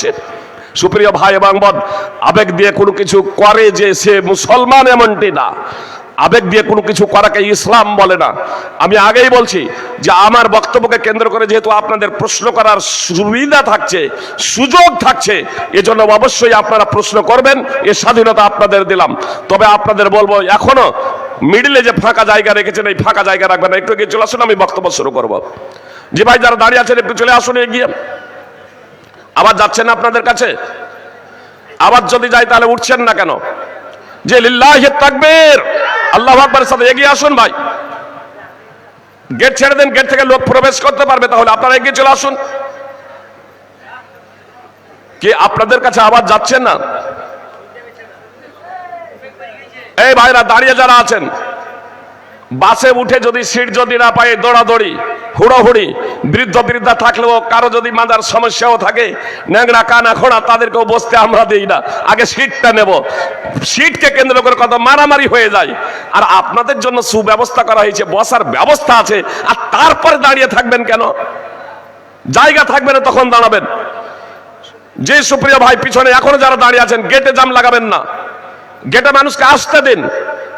আসছে। সুপ্রিয় ভাই এবং বোন, আবেগ দিয়ে কোনো কিছু করে যে সে মুসলমান এমনটি না। আবেগ দিয়ে কোনো কিছু করাকে ইসলাম বলে না। আমি আগেই বলছি যে আমার বক্তব্যকে কেন্দ্র করে যেহেতু আপনাদের প্রশ্ন করার সুবিধা থাকছে, সুযোগ থাকছে, এজন্য অবশ্যই আপনারা প্রশ্ন করবেন, এর স্বাধীনতা আপনাদের দিলাম। তবে আপনাদের বলবো, এখনো মিডিলে যে ফাঁকা জায়গা রেখেছেন এই ফাঁকা জায়গা রাখবেন না, একটু এগিয়ে চলে আসুন, আমি বক্তব্য শুরু করব। যে ভাই যারা দাঁড়িয়ে আছেন একটু চলে আসুন এগিয়ে। আবার যাচ্ছেন আপনাদের কাছে? আবার যদি যাই তাহলে উঠছেন না কেন? যে লিল্লাহি তাকবীর, আল্লাহু আকবার সাথে এগিয়ে আসুন ভাই। গেট ছেড়ে দেন, গেট থেকে লোক প্রবেশ করতে পারবে, তাহলে আপনারা এগিয়ে চলে আসুন। কি আপনাদের কাছে আবার যাচ্ছেন না? এই ভাইরা দাঁড়িয়ে যারা আছেন, বাসে উঠে যদি সিট যদি না পায় দৌড়াদৌড়ি হুড়োহুড়ি, বৃদ্ধ বৃদ্ধা থাকলেও কারো যদি মাজার সমস্যাও থাকে, ন্যাংরা কানা খোড়া, তাদেরকেও বসতে আমরা দিই না, আগে সিটটা নেব। সিটকে কেন্দ্র করে কত মারামারি হয়ে যায়। আর আপনাদের জন্য সুব্যবস্থা করা হয়েছে, বসার ব্যবস্থা আছে, আর তারপরে দাঁড়িয়ে থাকবেন কেন? জায়গা থাকবে না তখন দাঁড়াবেন। যে সুপ্রিয় ভাই পিছনে এখনো যারা দাঁড়িয়ে আছেন, গেটে জাম লাগাবেন না, গেটে মানুষকে আসতে দিন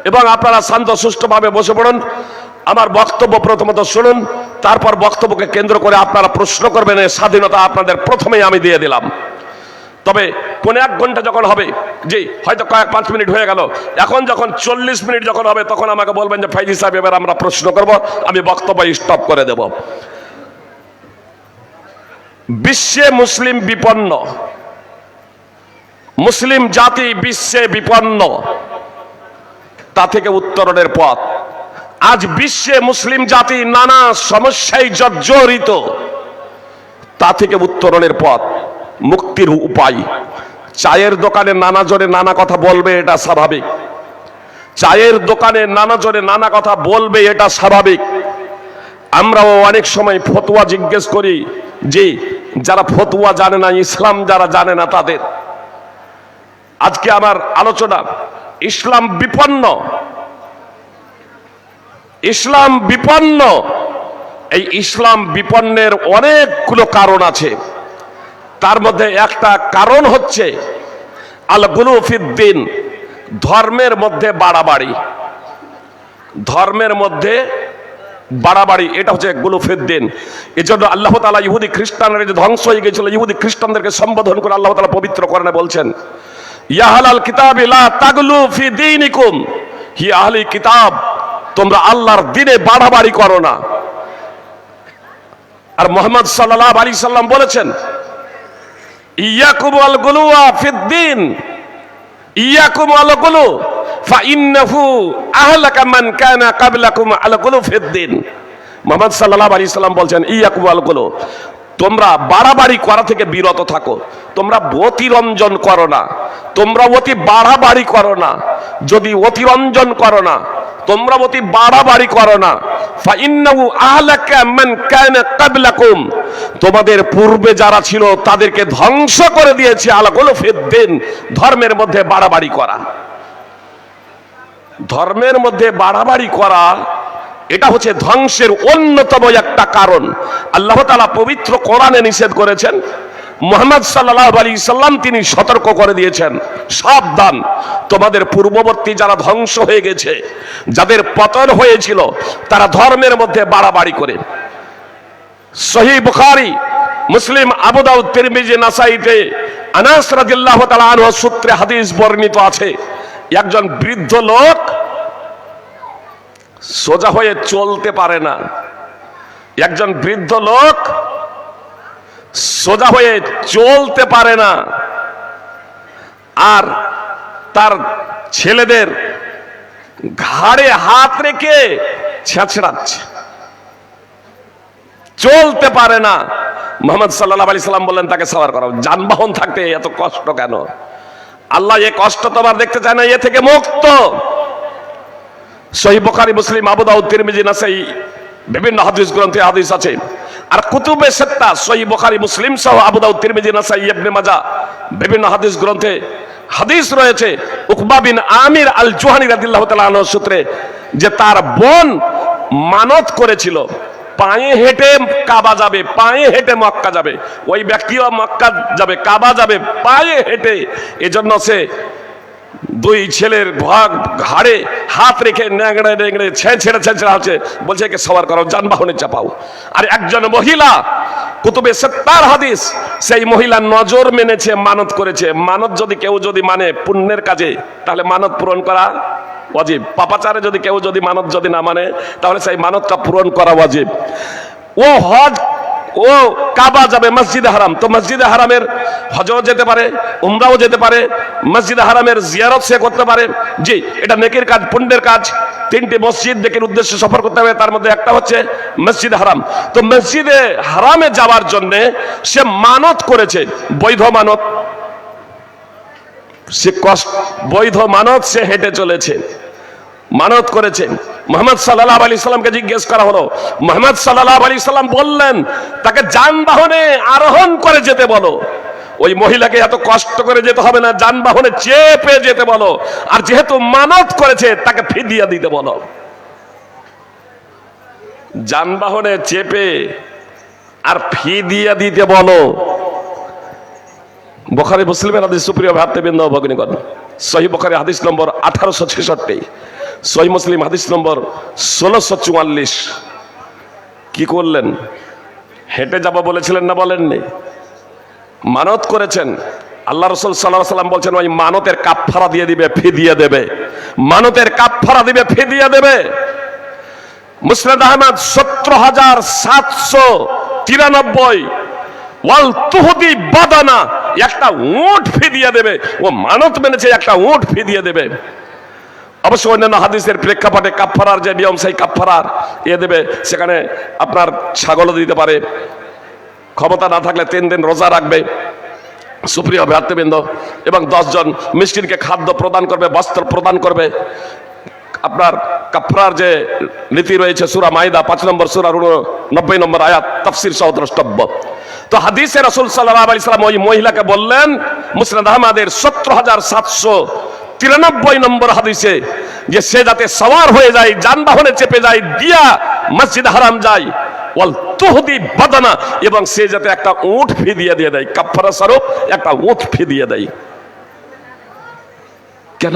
এবং আপনারা শান্ত সুষ্ঠুভাবে বসে পড়ুন। আমার বক্তব্য প্রথমত শুনুন, তারপর বক্তব্যকে কেন্দ্র করে আপনারা প্রশ্ন করবেন, এই স্বাধীনতা আপনাদের প্রথমেই আমি দিয়ে দিলাম। তবে কোন 1 ঘন্টা যখন হবে, জি হয়তো কয়েক 5 মিনিট হয়ে গেল, এখন যখন 40 মিনিট যখন হবে তখন আমাকে বলবেন যে ফাইজি সাহেব এবার আমরা প্রশ্ন করব, আমি বক্তব্য স্টপ করে দেব। বিশ্বে মুসলিম বিপন্ন, মুসলিম জাতি বিশ্বে বিপন্ন, তা থেকে উত্তরণের পথ। আজ বিশ্বে মুসলিম জাতি নানা সমস্যায় জর্জরিত, তা থেকে উত্তরণের পথ, মুক্তির উপায়। চায়ের দোকানে নানা জনে নানা কথা বলবে, এটা স্বাভাবিক। চায়ের দোকানে নানা জনে নানা কথা বলবে, এটা স্বাভাবিক। আমরাও অনেক সময় ফতোয়া জিজ্ঞেস করি, যে যারা ফতোয়া জানে না, ইসলাম যারা জানে না তাদের। আজকে আমার আলোচনা ইসলাম বিপন্ন, ইসলাম বিপন্ন। এই ইসলাম বিপন্নের অনেকগুলো কারণ আছে। তার মধ্যে একটা কারণ হচ্ছে আল গুলু ফিদ্দিন, ধর্মের মধ্যে বাড়াবাড়ি। ধর্মের মধ্যে বাড়াবাড়ি, এটা হচ্ছে গুলু ফিদ্দিন। এই জন্য আল্লাহ তাআলা ইহুদি খ্রিস্টানরা যে ধ্বংস হয়ে গেছিল, ইহুদি খ্রিস্টানদেরকে সম্বোধন করে আল্লাহ তাআলা পবিত্র কোরআনে বলছেন, ইয়া আহলাল কিতাবি লা তাগলু ফি দীনিকুম, হি আহলি কিতাব, তোমরা আল্লাহর দ্বীনে বাড়াবাড়ি করো না। আর মুহাম্মদ সাল্লাল্লাহু আলাইহি সাল্লাম বলেছেন, ইয়াকুম আল গুলুয়া ফিদ্দিন, ইয়াকুম আল গুলু ফাইন্নাহু আহলাকা মান কানা ক্বাবলাকুম আল গুলু ফিদ্দিন। মুহাম্মদ সাল্লাল্লাহু আলাইহি সাল্লাম বলছেন, ইয়াকুম আল গুলু, তোমরা বাড়াবাড়ি করা থেকে বিরত থাকো, তোমরা অতিরঞ্জন করো না, তোমরা অতি বাড়াবাড়ি করো না। যদি অতিরঞ্জন করো না, তোমরা অতি বাড়াবাড়ি করো না, ফাইন্নাহু আহলাকা মান কানা ক্বাবলাকুম, তোমাদের পূর্বে যারা ছিল তাদেরকে ধ্বংস করে দিয়েছে আলা গুলু ফিদ্দিন, ধর্মের মধ্যে বাড়াবাড়ি করা। ধর্মের মধ্যে বাড়াবাড়ি করা, এটা হচ্ছে ধ্বংসের অন্যতম একটা কারণ। আল্লাহ তাআলা পবিত্র কোরআনে নিষেধ করেছেন, মুহাম্মদ সাল্লাল্লাহু আলাইহি সাল্লাম তিনি সতর্ক করে দিয়েছেন, সাবধান, তোমাদের পূর্ববর্তী যারা ধ্বংস হয়ে গেছে, যাদের পতন হয়েছিল, তারা ধর্মের মধ্যে বাড়াবাড়ি করে। সহিহ বুখারী, মুসলিম, আবু দাউদ, তিরমিজি, নাসাইতে আনাস রাদিয়াল্লাহু তাআলা আনহু সূত্রে হাদিস বর্ণিত আছে, একজন বৃদ্ধ লোক সোজা হয়ে চলতে পারে না। একজন বৃদ্ধ লোক সোজা হয়ে চলতে পারে না, আর তার ছেলেদের ঘাড়ে হাত রেখে ছেঁচড়াচ্ছে, চলতে পারে না। মুহাম্মদ সাল্লাল্লাহু আলাইহি সাল্লাম বললেন তাকে সাওয়ার করাও। যানবাহন থাকতে এত কষ্ট কেন? আল্লাহ এ কষ্ট তোমার দেখতে চায় না, এ থেকে মুক্ত। সহিহ বুখারী, মুসলিম, আবু দাউদ, তিরমিজি, নাসাই বিভিন্ন হাদিস গ্রন্থে হাদিস আছে। আর কুতুবে সিত্তা, সহিহ বুখারী, মুসলিম সহ আবু দাউদ, তিরমিজি, নাসাই, ইবনে মাজাহ বিভিন্ন হাদিস গ্রন্থে হাদিস রয়েছে উকবা বিন আমির আল জুহানি রাদিয়াল্লাহু তাআলা আনহু সূত্রে, যে তার বোন মানত করেছিল পায়ে হেঁটে কাবা যাবে, পায়ে হেঁটে মক্কা যাবে, ওই ব্যক্তিও মক্কা যাবে, কাবা যাবে পায়ে হেঁটে। এজন্য সে দুই ছেলের ঘাড়ে হাত রেখে ন্যাংড়ে ন্যাংড়ে ছেঁচড়ে আছে, বলছে একে সওয়ার করো, যানবাহনে চাপাও। আর একজন মহিলা, কুতুবে সিত্তার হাদিস, সেই মহিলা নজর মেনেছে, মানত করেছে। মানত যদি কেউ যদি মানে পুণ্যের কাজে, তাহলে মানত পূরণ করা ওয়াজিব। পাপাচারে যদি কেউ যদি মানত যদি না মানে, তাহলে সেই মানতটা পূরণ করা ওয়াজিব। ও হজ, ও কাবা যাবে, মসজিদে হারাম, তো মসজিদে হারামের হজও যেতে পারে, উমরাও যেতে পারে, মসজিদে হারামের জিয়ারত সে করতে পারে। জি, এটা নেকির কাজ, পুণ্যের কাজ। তিনটি মসজিদ নেকির উদ্দেশ্যে সফর করতে হবে, তার মধ্যে একটা হচ্ছে মসজিদে হারাম। তো মসজিদে হারামে যাওয়ার জন্য সে মানত করেছে, বৈধ মানত, সে বৈধ মানত, সে হেঁটে চলেছে, মানত করেছে। মুহাম্মদ সাল্লাল্লাহু আলাইহি সাল্লামকে জিজ্ঞেস করা হলো, মুহাম্মদ সাল্লাল্লাহু আলাইহি সাল্লাম বললেন তাকে যানবাহনে আরোহণ করে যেতে বলো। ওই মহিলাকে এত কষ্ট করে যেতে হবে না, যানবাহনে চেপে যেতে বলো। আর যেহেতু মানত করেছে, তাকে ফিদিয়া দিতে বলো। যানবাহনে চেপে আর ফিদিয়া দিতে বলো। বুখারী মুসলিমের হাদিস, সুপ্রিয় ভ্রাতৃবৃন্দ ও ভগ্নীগণ, সহিহ বুখারী হাদিস নম্বর 1866, সহিহ মুসলিম হাদিস নম্বর 1644। কি করলেন? হেঁটে যাব বলেছিলেন না বলেননি? মানত করেছেন। আল্লাহ রাসূল সাল্লাল্লাহু আলাইহি ওয়াসাল্লাম বলছেন ওই মানতের কাফফারা দিয়ে দিবে, ফিদিয়া দেবে। মানতের কাফফারা দিবে, ফিদিয়া দেবে। মুসনাদ আহমদ 17793, ওয়াল তুহদি বাদানা, একটা উট ফিদিয়া দেবে। ও মানত মেনেছে, একটা উট ফিদিয়া দেবে। অবশ্য অন্যান্য হাদিসের প্রেক্ষাপটে কাফফারার যে নিয়ম, সেই কাফফারার দেবে। সেখানে আপনার ছাগলও দিতে পারে, ক্ষমতা না থাকলে 3 দিন রোজা রাখবে, সুপ্রিয় ভ্রাতৃবৃন্দ, এবং 10 জন মিসকিনকে খাদ্য প্রদান করবে, বস্ত্র প্রদান করবে। আপনার কাফফারার যে নীতি রয়েছে সূরা মাইদা 5 নম্বর সূরার 90 নম্বর আয়াত তাফসীর সহ দ্রষ্টব্য। তো হাদিসে রাসূল সাল্লাল্লাহু আলাইহি সাল্লাম ওই মহিলাকে বললেন, মুসনাদ আহমদের 17793 নম্বর হাদিসে, যে সে যাতে সওয়ার হয়ে যায়, যানবাহনে চেপে যায়, দিয়া মসজিদ হারাম যায়, ওয়াল তুহদি বাদানা, এবং সে যাতে একটা উট ফিদিয়া দিয়ে দেয়, কাফফারা স্বরূপ একটা উট ফিদিয়া দেয়। কেন?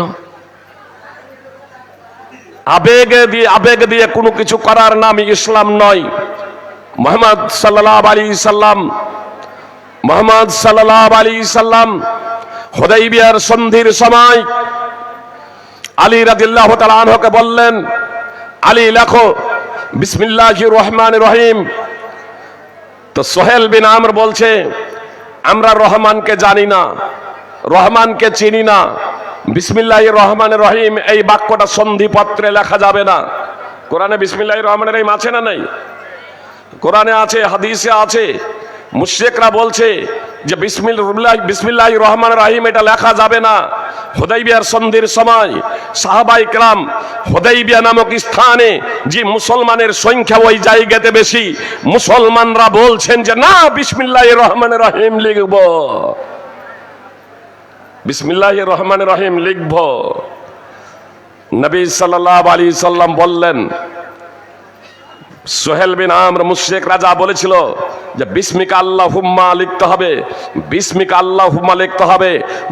আবেগ দিয়ে কোনো কিছু করার নাম ইসলাম নয়। মুহাম্মদ সাল্লাল্লাহু আলাইহি সাল্লাম হুদাইবিয়ার সন্ধির সময় আলী রাদিয়াল্লাহু তাআলা আনহুকে বললেন, আলী লেখো বিসমিল্লাহির রহমানির রহিম। তো সোহেল বিন আমর বলছে, আমরা রহমানকে জানি না, রহমানকে চিনি না, বিসমিল্লাহির রহমানির রহিম এই বাক্যটা সন্ধিপত্রে লেখা যাবে না। কোরআনে বিসমিল্লাহির রহমানির রহিম আছে না নাই? কোরআনে আছে, হাদিসে আছে। মুশরিকরা বলছে যে বিসমিল্লাহির রহমানির রহিম এটা লেখা যাবে না। হুদাইবিয়ার সন্ধির সময় সাহাবায়ে কেরাম হুদাইবিয়া নামক স্থানে, যে মুসলমানের সংখ্যা ওই জায়গাতে বেশি, মুসলমানরা বলছেন যে না, বিসমিল্লাহির রহমানির রহিম লিখব, বিসমিল্লাহির রহমানির রহিম লিখব। নবী সাল্লাল্লাহু আলাইহি সাল্লাম বললেন, সোহেল বিন আমর মুশরিক রাজা বলেছিল যে বিসমিকা আল্লাহুম্মা লিখতে হবে, বিসমিকা আল্লাহুম্মা লিখতে হবে।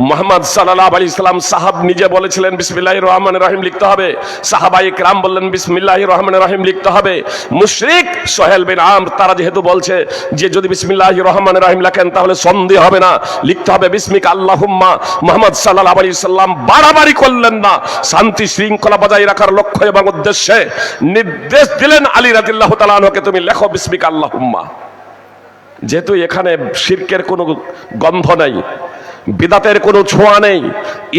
মুহাম্মদ সাল্লাল্লাহু আলাইহি সাল্লাম সাহাব নিজে বলেছিলেন বিসমিল্লাহির রহমানির রহিম লিখতে হবে। সাহাবায়ে কেরাম বললেন বিসমিল্লাহির রহমানির রহিম লিখতে হবে। মুশরিক সোহেল বিন আমর তারা যেহেতু বলছে যে যদি বিসমিল্লাহির রহমানির রহিম লেখেন তাহলে সন্দেহ হবে না, লিখতে হবে বিসমিকা আল্লাহুম্মা। মুহাম্মদ সাল্লাল্লাহু আলাইহি সাল্লাম বাড়াবাড়ি করলেন না, শান্তি শৃঙ্খলা বজায় রাখার লক্ষ্য এবং উদ্দেশ্যে নির্দেশ দিলেন আলী রাদিয়াল্লাহু তাআলা আনহুকে, তুমি লেখো বিসমিকা আল্লাহুম্মা। যেহেতু এখানে শিরকের কোনো গন্ধ নেই, বিদাতের কোনো ছোঁয়া নেই,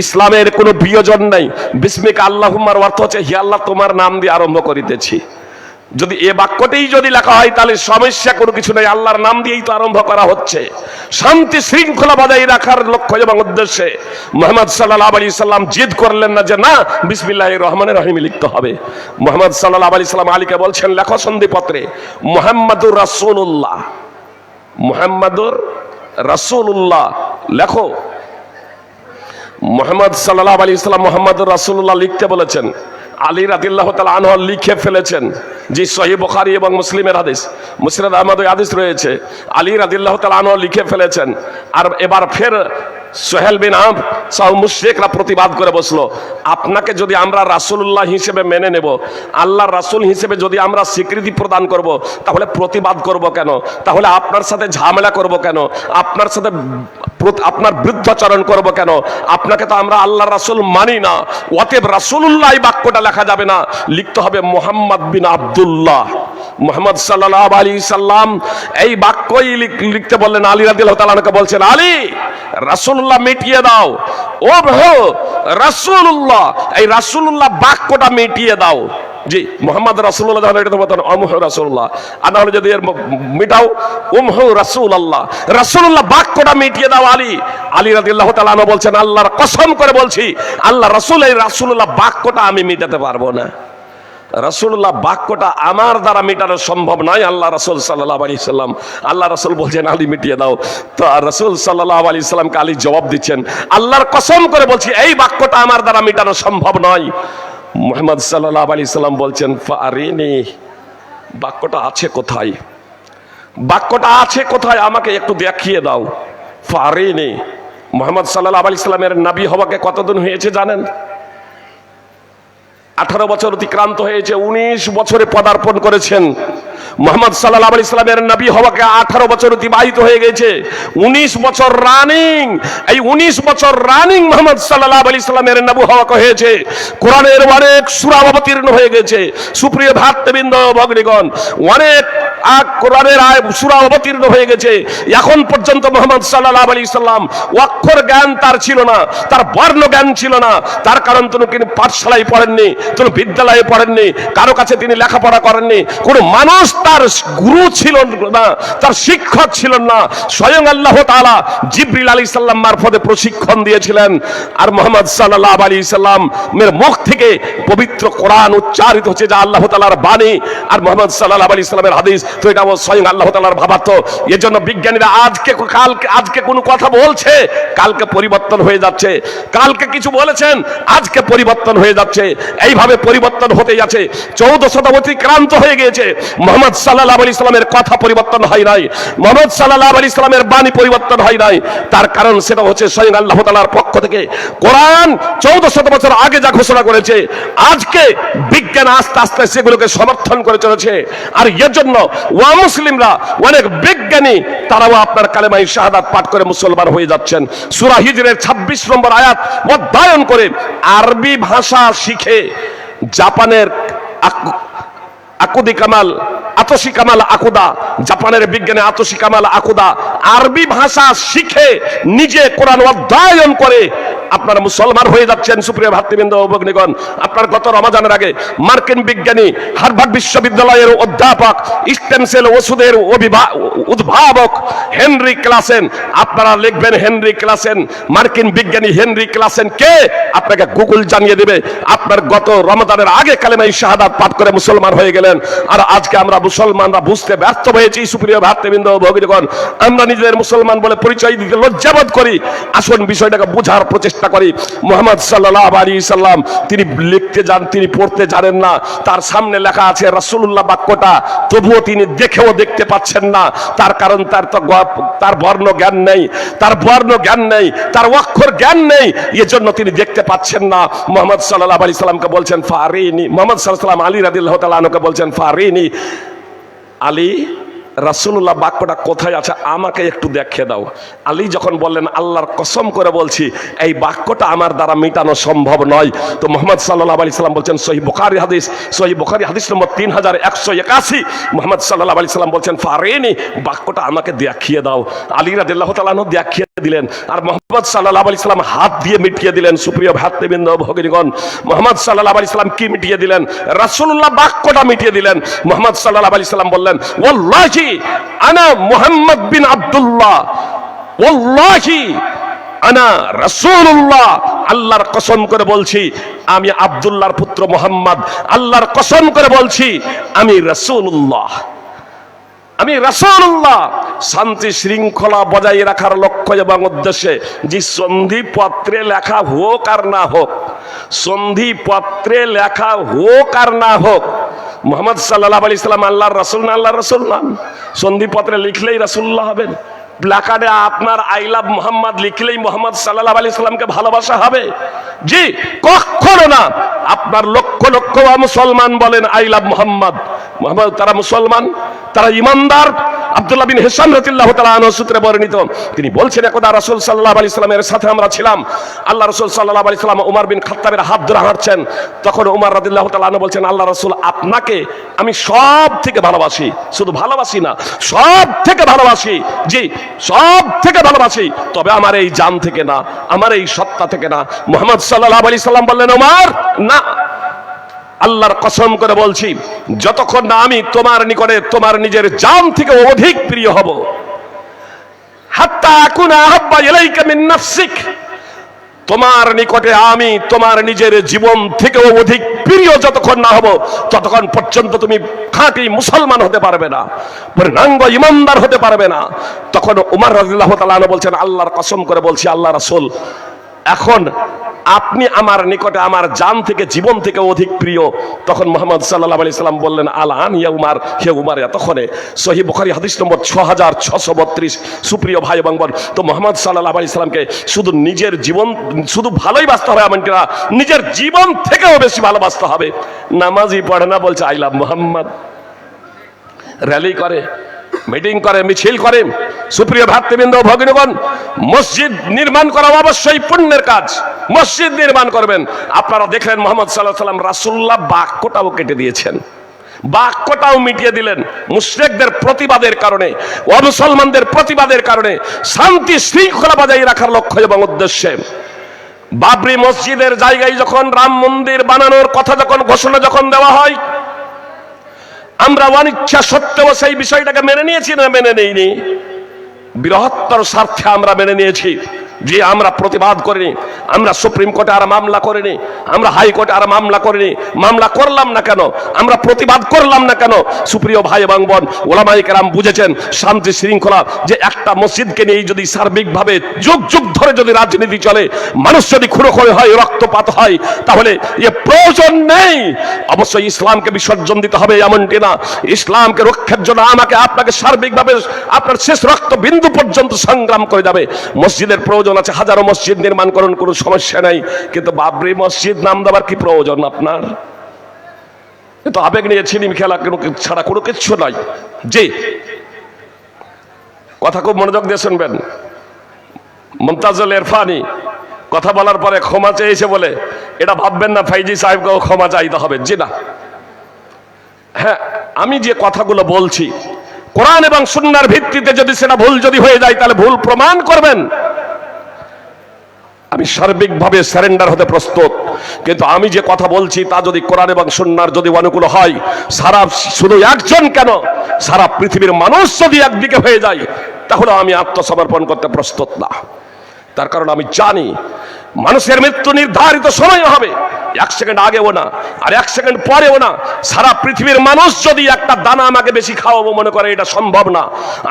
ইসলামের কোনো বিয়োজন নেই, বিসমিকা আল্লাহুম্মার অর্থ হচ্ছে হে আল্লাহ তোমার নাম দিয়ে আরম্ভ করিতেছি। যদি এ বাক্যতেই যদি লেখা হয় তাহলে সমস্যা কোনো কিছু নেই, আল্লাহর নাম দিয়েই তো আরম্ভ করা হচ্ছে। শান্তি শৃঙ্খলা বজায় রাখার লক্ষ্য এবং উদ্দেশ্যে মুহাম্মদ সাল্লাল্লাহু আলাইহি সাল্লাম জিদ করলেন না যে না, বিসমিল্লাহির রহমানির রহিম লিখতে হবে। মুহাম্মদ সাল্লাল্লাহু আলাইহি সাল্লাম আলীকে বলছেন লেখো সন্ধিপত্রে মুহাম্মাদুর রাসূলুল্লাহ, মুহাম্মাদুর রাসূলুল্লাহ লেখো। মুহাম্মদ সাল্লাল্লাহু আলাইহি সাল্লাম মুহাম্মাদুর রাসূলুল্লাহ লিখতে বলেছেন। আলী রাদিয়াল্লাহু তাআলা আনহু লিখে ফেলেছেন, জি সহিহ বুখারী এবং মুসলিমের হাদিস, মুসনাদ আহমদ হাদিস রয়েছে। আলী রাদিয়াল্লাহু তাআলা আনহু লিখে ফেলেছেন। আর এবার ফের সোহেল বিন আমর সহ মুশরিকরা প্রতিবাদ করে বসলো, আপনাকে যদি আমরা রাসূলুল্লাহ হিসেবে মেনে নেব, আল্লাহর রাসূল হিসেবে যদি আমরা স্বীকৃতি প্রদান করব, তাহলে প্রতিবাদ করব কেন? তাহলে আপনার সাথে ঝামেলা করব কেন? আপনার সাথে আপনার বিরুদ্ধাচরণ করব কেন? আপনাকে তো আমরা আল্লাহর রাসূল মানি না। অতএব রাসূলুল্লাহ এই বাক্যটা লেখা যাবে না, লিখতে হবে মুহাম্মদ বিন আব্দুল্লাহ। মুহাম্মদ সাল্লাল্লাহু আলাইহি সাল্লাম এই বাক্যই লিখতে বললেন। আলী রাদিয়াল্লাহু তাআলা আনহু বলছেন, আলী রাসূলুল্লাহ মিটিয়ে দাও। ও ভাই রাসূলুল্লাহ, এই রাসূলুল্লাহ বাক্যটা মিটিয়ে দাও। জি মুহাম্মদ রাসূলুল্লাহ যখন এটা বলতেন অমুহ রাসূলুল্লাহ, আর নাহলে যদি এর মিটাও উমহু রাসূলুল্লাহ, রাসূলুল্লাহ বাক্যটা মিটিয়ে দাও। আলী রাদিয়াল্লাহু তাআলা আনহু বলছেন, আল্লাহর কসম করে বলছি, আল্লাহ রাসূল এই রাসূলুল্লাহ বাক্যটা আমি মিটাতে পারবো না। রাসূলুল্লাহ বাক্যটা আমার দ্বারা মেটানো সম্ভব নয়। আল্লাহ রাসূল সাল্লাল্লাহু আলাইহি সাল্লাম, আল্লাহ রাসূল বলছেন আলী মিটিয়ে দাও। তো রাসূল সাল্লাল্লাহু আলাইহি সাল্লামকে আলী জবাব দিচ্ছেন, আল্লাহর কসম করে বলছি এই বাক্যটা আমার দ্বারা মেটানো সম্ভব নয়। মুহাম্মদ সাল্লাল্লাহু আলাইহি সাল্লাম বলছেন, ফারিনি, বাক্যটা আছে কোথায়? বাক্যটা আছে কোথায় আমাকে একটু দেখিয়ে দাও। ফারিনি। মুহাম্মদ সাল্লাল্লাহু আলাইহি সাল্লামের নবী হওয়াকে কতদিন হয়েছে জানেন? 18 বছর অতিক্রান্ত হয়েছে। 19 বছরে পদার্পণ করেছেন। মুহাম্মদ সাল্লাল্লাহু আলাইহি সাল্লামের নবী হওয়াকে 18 বছর অতিবাহিত হয়ে গেছে। 19 বছর রানিং, এই 19 বছর রানিং মুহাম্মদ সাল্লাল্লাহু আলাইহি সাল্লামের নবী হওয়াকে হয়েছে। কোরআনের অনেক সূরা অবতীর্ণ হয়ে গেছে। সুপ্রিয় ভ্রাতৃবৃন্দ ভগ্নীগণ, অনেক কোরআনের সূরা অবতীর্ণ হয়ে গেছে। এখন পর্যন্ত মুহাম্মদ সাল্লাল্লাহু আলাইহি সাল্লাম অক্ষর জ্ঞান তার ছিল না, তার বর্ণ জ্ঞান ছিল না। তার কারণ তিনি পাঠশালায় পড়েননি, তিনি বিদ্যালয়ে পড়েননি, কারো কাছে তিনি লেখাপড়া করেননি, কোনো মানুষ তার গুরু ছিল না, তার শিক্ষক ছিলেন না। স্বয়ং আল্লাহ তাআলা জিবরিল আলাইহিস সালাম মারফতে প্রশিক্ষণ দিয়েছিলেন। আর মুহাম্মদ সাল্লাল্লাহু আলাইহি সাল্লামের মুখ থেকে পবিত্র কোরআন উচ্চারিত হচ্ছে, যা আল্লাহ তাআলার বাণী। আর মুহাম্মদ সাল্লাল্লাহু আলাইহি সাল্লামের হাদিস, তো এটা স্বয়ং আল্লাহ তাআলার ভাবার্থ। এজন্য বিজ্ঞানীরা আজকে কোনো কথা বলছে, কালকে পরিবর্তন হয়ে যাচ্ছে। কালকে কিছু বলেছেন, আজকে পরিবর্তন হয়ে যাচ্ছে। এইভাবে পরিবর্তন হতে যাচ্ছে। 14 শতাব্দী অতিক্রান্ত হয়ে গিয়েছে, মুহাম্মদ সাল্লাল্লাহু আলাইহি সাল্লামের কথা পরিবর্তন হয় নাই, মুহাম্মদ সাল্লাল্লাহু আলাইহি সাল্লামের বাণী পরিবর্তন হয় নাই। তার কারণ সেটা হচ্ছে স্বয়ং আল্লাহ তাআলার পক্ষ থেকে কোরআন 1400 বছর আগে যা ঘোষণা করেছে, আজকে বিজ্ঞান আস্তে আস্তে সেগুলোকে সমর্থন করে চলেছে। আর এর জন্য ওয়া মুসলিমরা, অনেক বিজ্ঞানী, তারাও আপনার কালেমায়ে শাহাদাত পাঠ করে মুসলমান হয়ে যাচ্ছেন। সূরা হিজরের 26 নম্বর আয়াত অধ্যয়ন করে আরবি ভাষা শিখে জাপানের আকুদি কামাল, আতসি কামাল আকুদা, জাপানের বিজ্ঞানী আতসি কামাল আকুদা আরবি ভাষা শিখে নিজে কোরআন অধ্যয়ন করে আপনারা মুসলমান হয়ে যাচ্ছেন। সুপ্রিয় ভাতৃবৃন্দ ও ভগ্নীগণ, আপনার গত রমজানের আগে মার্কিন বিজ্ঞানী, হার্ভার্ড বিশ্ববিদ্যালয়ের অধ্যাপক, স্টেম সেল ওষুধের উদ্ভাবক হেনরি ক্লাসেন, আপনারা লিখবেন হেনরি ক্লাসেন, মার্কিন বিজ্ঞানী হেনরি ক্লাসেন কে, আপনাকে গুগল জানিয়ে দেবে। আপনার গত রমজানের আগে কালেমায়ে শাহাদাত পাঠ করে মুসলমান হয়ে গেলেন। আর আজকে আমরা মুসলমানরা বুঝতে ব্যর্থ হয়েছি। সুপ্রিয় ভাতৃবৃন্দ ও ভগ্নীগণ, আমরা নিজেদের মুসলমান বলে পরিচয় দিতে লজ্জাবোধ করি। আসুন বিষয়টাকে বোঝার প্রচেষ্টা করি। মুহাম্মদ সাল্লাল্লাহু আলাইহি সাল্লাম তিনি লিখতে তিনি পড়তে জানেন না। তার সামনে লেখা আছে রাসূলুল্লাহ বাক্যটা, তবুও তিনি দেখতে পাচ্ছেন না। তার কারণ তার বর্ণ জ্ঞান নেই, তার বর্ণ জ্ঞান নেই, তার অক্ষর জ্ঞান নেই। এজন্য তিনি দেখতে পাচ্ছেন না। মুহাম্মদ সাল্লাল্লাহু আলাইহি সাল্লামকে বলছেন ফারিনি। মুহাম্মদ সাল্লাল্লাহু আলাইহি সাল্লাম আলী রাদিয়াল্লাহু তাআলা আনহুকে বলছেন ফারিনি, আলী রাসূলুল্লাহ বাক্যটা কোথায় আছে আমাকে একটু দেখিয়ে দাও। আলী যখন বললেন, আল্লাহর কসম করে বলছি এই বাক্যটা আমার দ্বারা মেটানো সম্ভব নয়। তো মুহাম্মদ সাল্লাল্লাহু আলাইহি সাল্লাম বলছেন, সহিহ বুখারী হাদিস, সহিহ বুখারী হাদিস নম্বর 3181, মুহাম্মদ সাল্লাল্লাহু আলাইহি সাল্লাম বলছেন ফারিনি, বাক্যটা আমাকে দেখিয়ে দাও। আলী রাদিয়াল্লাহু তাআলা আনহু দেখিয়ে দিলেন। আর মুহাম্মদ সাল্লাল্লাহু আলাইহি সাল্লাম হাত দিয়ে মিটিয়ে দিলেন। সুপ্রিয় ভ্রাতৃবৃন্দ ভগ্নীগণ, মুহাম্মদ সাল্লাল্লাহু আলাইহি সাল্লাম কি মিটিয়ে দিলেন? রাসূলুল্লাহ বাক্যটা মিটিয়ে দিলেন। মুহাম্মদ সাল্লাল্লাহু আলাইহি সাল্লাম বললেন, ওয়াল্লাহি আনা মুহাম্মদ বিন আব্দুল্লাহ, ওয়াল্লাহি আনা রাসূলুল্লাহ, আল্লাহর কসম করে বলছি আমি আব্দুল্লাহর পুত্র মুহাম্মদ, আল্লাহর কসম করে বলছি আমি রাসূলুল্লাহ, আমি রাসূলুল্লাহ। শান্তি শৃঙ্খলা বজায় রাখার লক্ষ্য এবং উদ্দেশ্যে যে সন্ধিপত্রে লেখা হোক আর না হোক, সন্ধিপত্রে লেখা হোক আর না হোক, মোহাম্মদ সাল্লাল্লাহু আলাইহি সাল্লাম আল্লাহর রাসূল না আল্লাহর রাসূল না? সন্ধিপত্রে লিখলেই রাসূলুল্লাহ হবেন? প্ল্যাকার্ডে আপনার আই লাভ মোহাম্মদ লিখলেই মোহাম্মদ সাল্লাল্লাহু আলাইহি সাল্লামকে ভালোবাসা হবে? জি কখনো না। আপনার লক্ষ লক্ষ মুসলমান বলেন আই লাভ মোহাম্মদ, মোহাম্মদ তারা মুসলমান, তারা ইমানদার। আব্দুল্লাহ বিন হিশাম রাদিয়াল্লাহু তাআলা আনহু সূত্রে বর্ণিত, তিনি বলছেন একদা রাসূল সাল্লাল্লাহু আলাইহি সাল্লামের সাথে আমরা ছিলাম, আল্লাহ রাসূল সাল্লাল্লাহু আলাইহি সাল্লাম ওমর বিন খাত্তাবের হাত ধরে হাঁটছেন। তখন ওমর রাদিয়াল্লাহু তাআলা আনহু বলছেন, আল্লাহ রাসূল আপনাকে আমি সব থেকে ভালোবাসি, শুধু ভালোবাসি না সব থেকে ভালোবাসি, জি সব থেকে ভালোবাসি, তবে আমার এই জান থেকে না, আমার এই সত্তা থেকে না। মুহাম্মদ সাল্লাল্লাহু আলাইহি সাল্লাম বললেন, ওমর না, আল্লাহর কসম করে বলছি যতক্ষণ না আমি তোমার নিকটে তোমার নিজের জান থেকে অধিক প্রিয় হব, হাত্তা আকুনা আহাব্বা ইলাইকা মিন নাফসিক, তোমার নিকটে আমি তোমার নিজের জীবন থেকেও অধিক প্রিয় যতক্ষণ না হব, ততক্ষণ পর্যন্ত তুমি খাঁটি মুসলমান হতে পারবে না, পূর্ণাঙ্গ ইমানদার হতে পারবে না। তখন ওমর রাদিয়াল্লাহু তাআলা আনহু বলছেন, আল্লাহর কসম করে বলছি আল্লাহ রাসূল, এখন আপনি আমার নিকটে আমার জান থেকে জীবন থেকে অধিক প্রিয়। তখন মুহাম্মদ সাল্লাল্লাহু আলাইহি সাল্লাম বললেন, আলান ইয়া উমর, হে উমর। এতক্ষণে সহিহ বুখারী হাদিস নম্বর 6632। সুপ্রিয় ভাই এবং বোন, তো মুহাম্মদ সাল্লাল্লাহু আলাইহি সাল্লামকে শুধু নিজের জীবন শুধু ভালোই বাঁচতে হবে এমনটি না, নিজের জীবন থেকেও বেশি ভালোবাসতে হবে। নামাজই পড়ে না, বলছে আই লাভ মুহাম্মদ, র্যালি করে, মিটিং করে, মিছিল করে। সুপ্রিয় ভ্রাতৃবৃন্দ ভগ্নীগণ, মসজিদ নির্মাণ করা অবশ্যই পুণ্যের কাজ, মসজিদ নির্মাণ করবেন। আপনারা দেখলেন মুহাম্মদ সাল্লাল্লাহু আলাইহি সাল্লাম রাসূলুল্লাহ বাক্যটাও কেটে দিয়েছেন, বাক্যটাও মিটিয়ে দিলেন মুশরিকদের প্রতিবাদের কারণে, অমুসলমানদের প্রতিবাদের কারণে, শান্তি শৃঙ্খলা বজায় রাখার লক্ষ্য এবং উদ্দেশ্যে। বাবরি মসজিদের জায়গায় যখন রাম মন্দির বানানোর কথা যখন ঘোষণা যখন দেওয়া হয়, আমরা অনিচ্ছা সত্ত্বেও সেই বিষয়টাকে মেনে নিয়েছি না মেনে নেইনি? বৃহত্তর স্বার্থে আমরা মেনে নিয়েছি, যে আমরা প্রতিবাদ করিনি, আমরা সুপ্রিম কোর্টে আর মামলা করিনি, আমরা হাইকোর্টে আর মামলা করিনি। মামলা করলাম না কেন? আমরা প্রতিবাদ করলাম না কেন? সুপ্রিয় ভাই এবং বোন, ওলামায়ে কেরাম বুঝেছেন শান্তি শৃঙ্খলা, যে একটা মসজিদকে নিয়ে যদি সার্বিকভাবে যুগ যুগ ধরে যদি রাজনীতি চলে, মানুষ যদি খুনোখুনি হয়, রক্তপাত হয়, তাহলে এ প্রয়োজন নেই। অবশ্যই ইসলামকে বিসর্জন দিতে হবে এমনটি না, ইসলামকে রক্ষার জন্য আমাকে আপনাকে সার্বিকভাবে আপনার শেষ রক্ত বিন্দু পর্যন্ত সংগ্রাম করে যাবে। মসজিদের প্রয়োজন আছে, হাজারো মসজিদ নির্মাণ করুন, কোনো সমস্যা নাই, কিন্তু বাবরি মসজিদ নাম দেওয়ার কি প্রয়োজন আপনার? তো আবেগ নিয়ে ছিনিম খেলা ছাড়া কোনো কিছু নাই। জি কথা খুব মনোযোগ দিয়ে শুনবেন। মুমতাজুল ইরফানি কথা বলার পরে ক্ষমা চেয়েছে বলে এটা ভাববেন না ফাইজি সাহেবকেও ক্ষমা চাইতে হবে, জি না। হ্যাঁ, আমি যে কথাগুলো বলছি কোরআন এবং সুন্নাহর ভিত্তিতে যদি সেটা ভুল যদি হয়ে যায়, তাহলে ভুল প্রমাণ করবেন। আমি সার্বিকভাবে সারেন্ডার হতে প্রস্তুত, কিন্তু আমি যে কথা বলছি তা যদি কোরআন এবং সুন্নাহর যদি অনুকূল হয়, সারা শুধু একজন কেন সারা পৃথিবীর মানুষ যদি একদিকে হয়ে যায়, তাহলে আমি আত্মসমর্পণ করতে প্রস্তুত না। তার কারণ আমি জানি মানুষের মৃত্যু নির্ধারিত সময় হবে, 1 সেকেন্ড আগেও না আর 1 সেকেন্ড পরেও না। সারা পৃথিবীর মানুষ যদি একটা দানা আমাকে বেশি খাওয়াবো মনে করে, এটা সম্ভব না।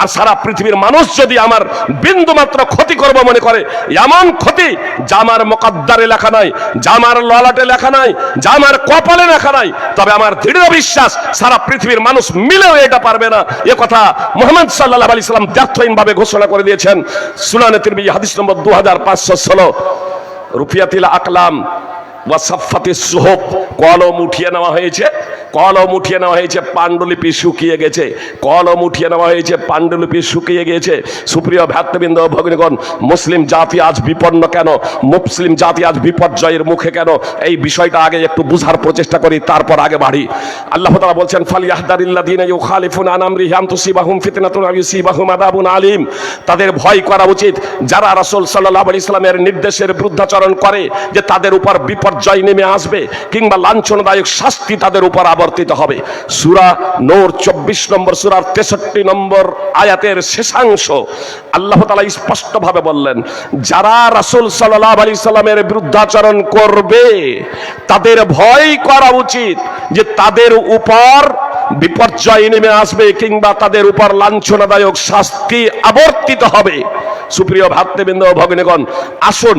আর সারা পৃথিবীর মানুষ যদি আমার বিন্দু মাত্র ক্ষতি করবো মনে করে, এমন ক্ষতি যা আমার মুকদ্দারে লেখা নাই, যা আমার ললাটে লেখা নাই, যা আমার কপালে লেখা নাই, তবে আমার দৃঢ় বিশ্বাস সারা পৃথিবীর মানুষ মিলেও এটা পারবে না। এ কথা মুহাম্মদ সাল্লাল্লাহু আলাইহি সাল্লাম দ্ব্যর্থহীনভাবে ঘোষণা করে দিয়েছেন। সুনানে তিরমিজি হাদিস নম্বর 2516। রুফিয়াতিল আকলাম ওয়া সাফফাতিস সুহুফ, কলম উঠিয়ে নেওয়া হয়েছে, কলম উঠিয়ে নেওয়া হয়েছে, পাণ্ডুলিপি শুকিয়ে গেছে, কলম উঠিয়ে নেওয়া হয়েছে, পাণ্ডুলিপি শুকিয়ে গেছে। সুপ্রিয় ভ্রাতৃবৃন্দ ভগ্নীগণ, মুসলিম জাতি আজ বিপন্ন কেন, মুসলিম জাতি আজ বিপর্যয়ের মুখে কেন, এই বিষয়টা আগে একটু বুঝার প্রচেষ্টা করি, তারপর আগে বাড়ি। আল্লাহ তাআলা বলছেন, ফালিয়াহদারিল্লাযিনা ইউখালিফুনা আন আমরিহি আন তুসিবাহুম ফিতনাতুন আও ইউসিবাহুম আযাবুন আলীম। তাদের ভয় করা উচিত যারা রাসূল সাল্লাল্লাহু আলাইহি সাল্লামের নির্দেশের বিরুদ্ধাচরণ করে, যে তাদের উপর বিপর্যয় নেমে আসবে কিংবা লাঞ্ছনাদায়ক শাস্তি তাদের উপর আবর্তিত হবে। সূরা নূর 24 নম্বর সূরার 63 নম্বর আয়াতের শেষাংশ আল্লাহ তাআলা স্পষ্টভাবে বললেন, যারা রাসূল সাল্লাল্লাহু আলাইহি সাল্লামের বিরুদ্ধাচরণ করবে তাদের ভয় করা উচিত যে তাদের উপর বিপর্যয় নেমে আসবে কিংবা তাদের উপর লাঞ্ছনাদায়ক শাস্তি আবর্তিত হবে। সুপ্রিয় ভ্রাতৃবৃন্দ ও ভগ্নীগণ, আসুন,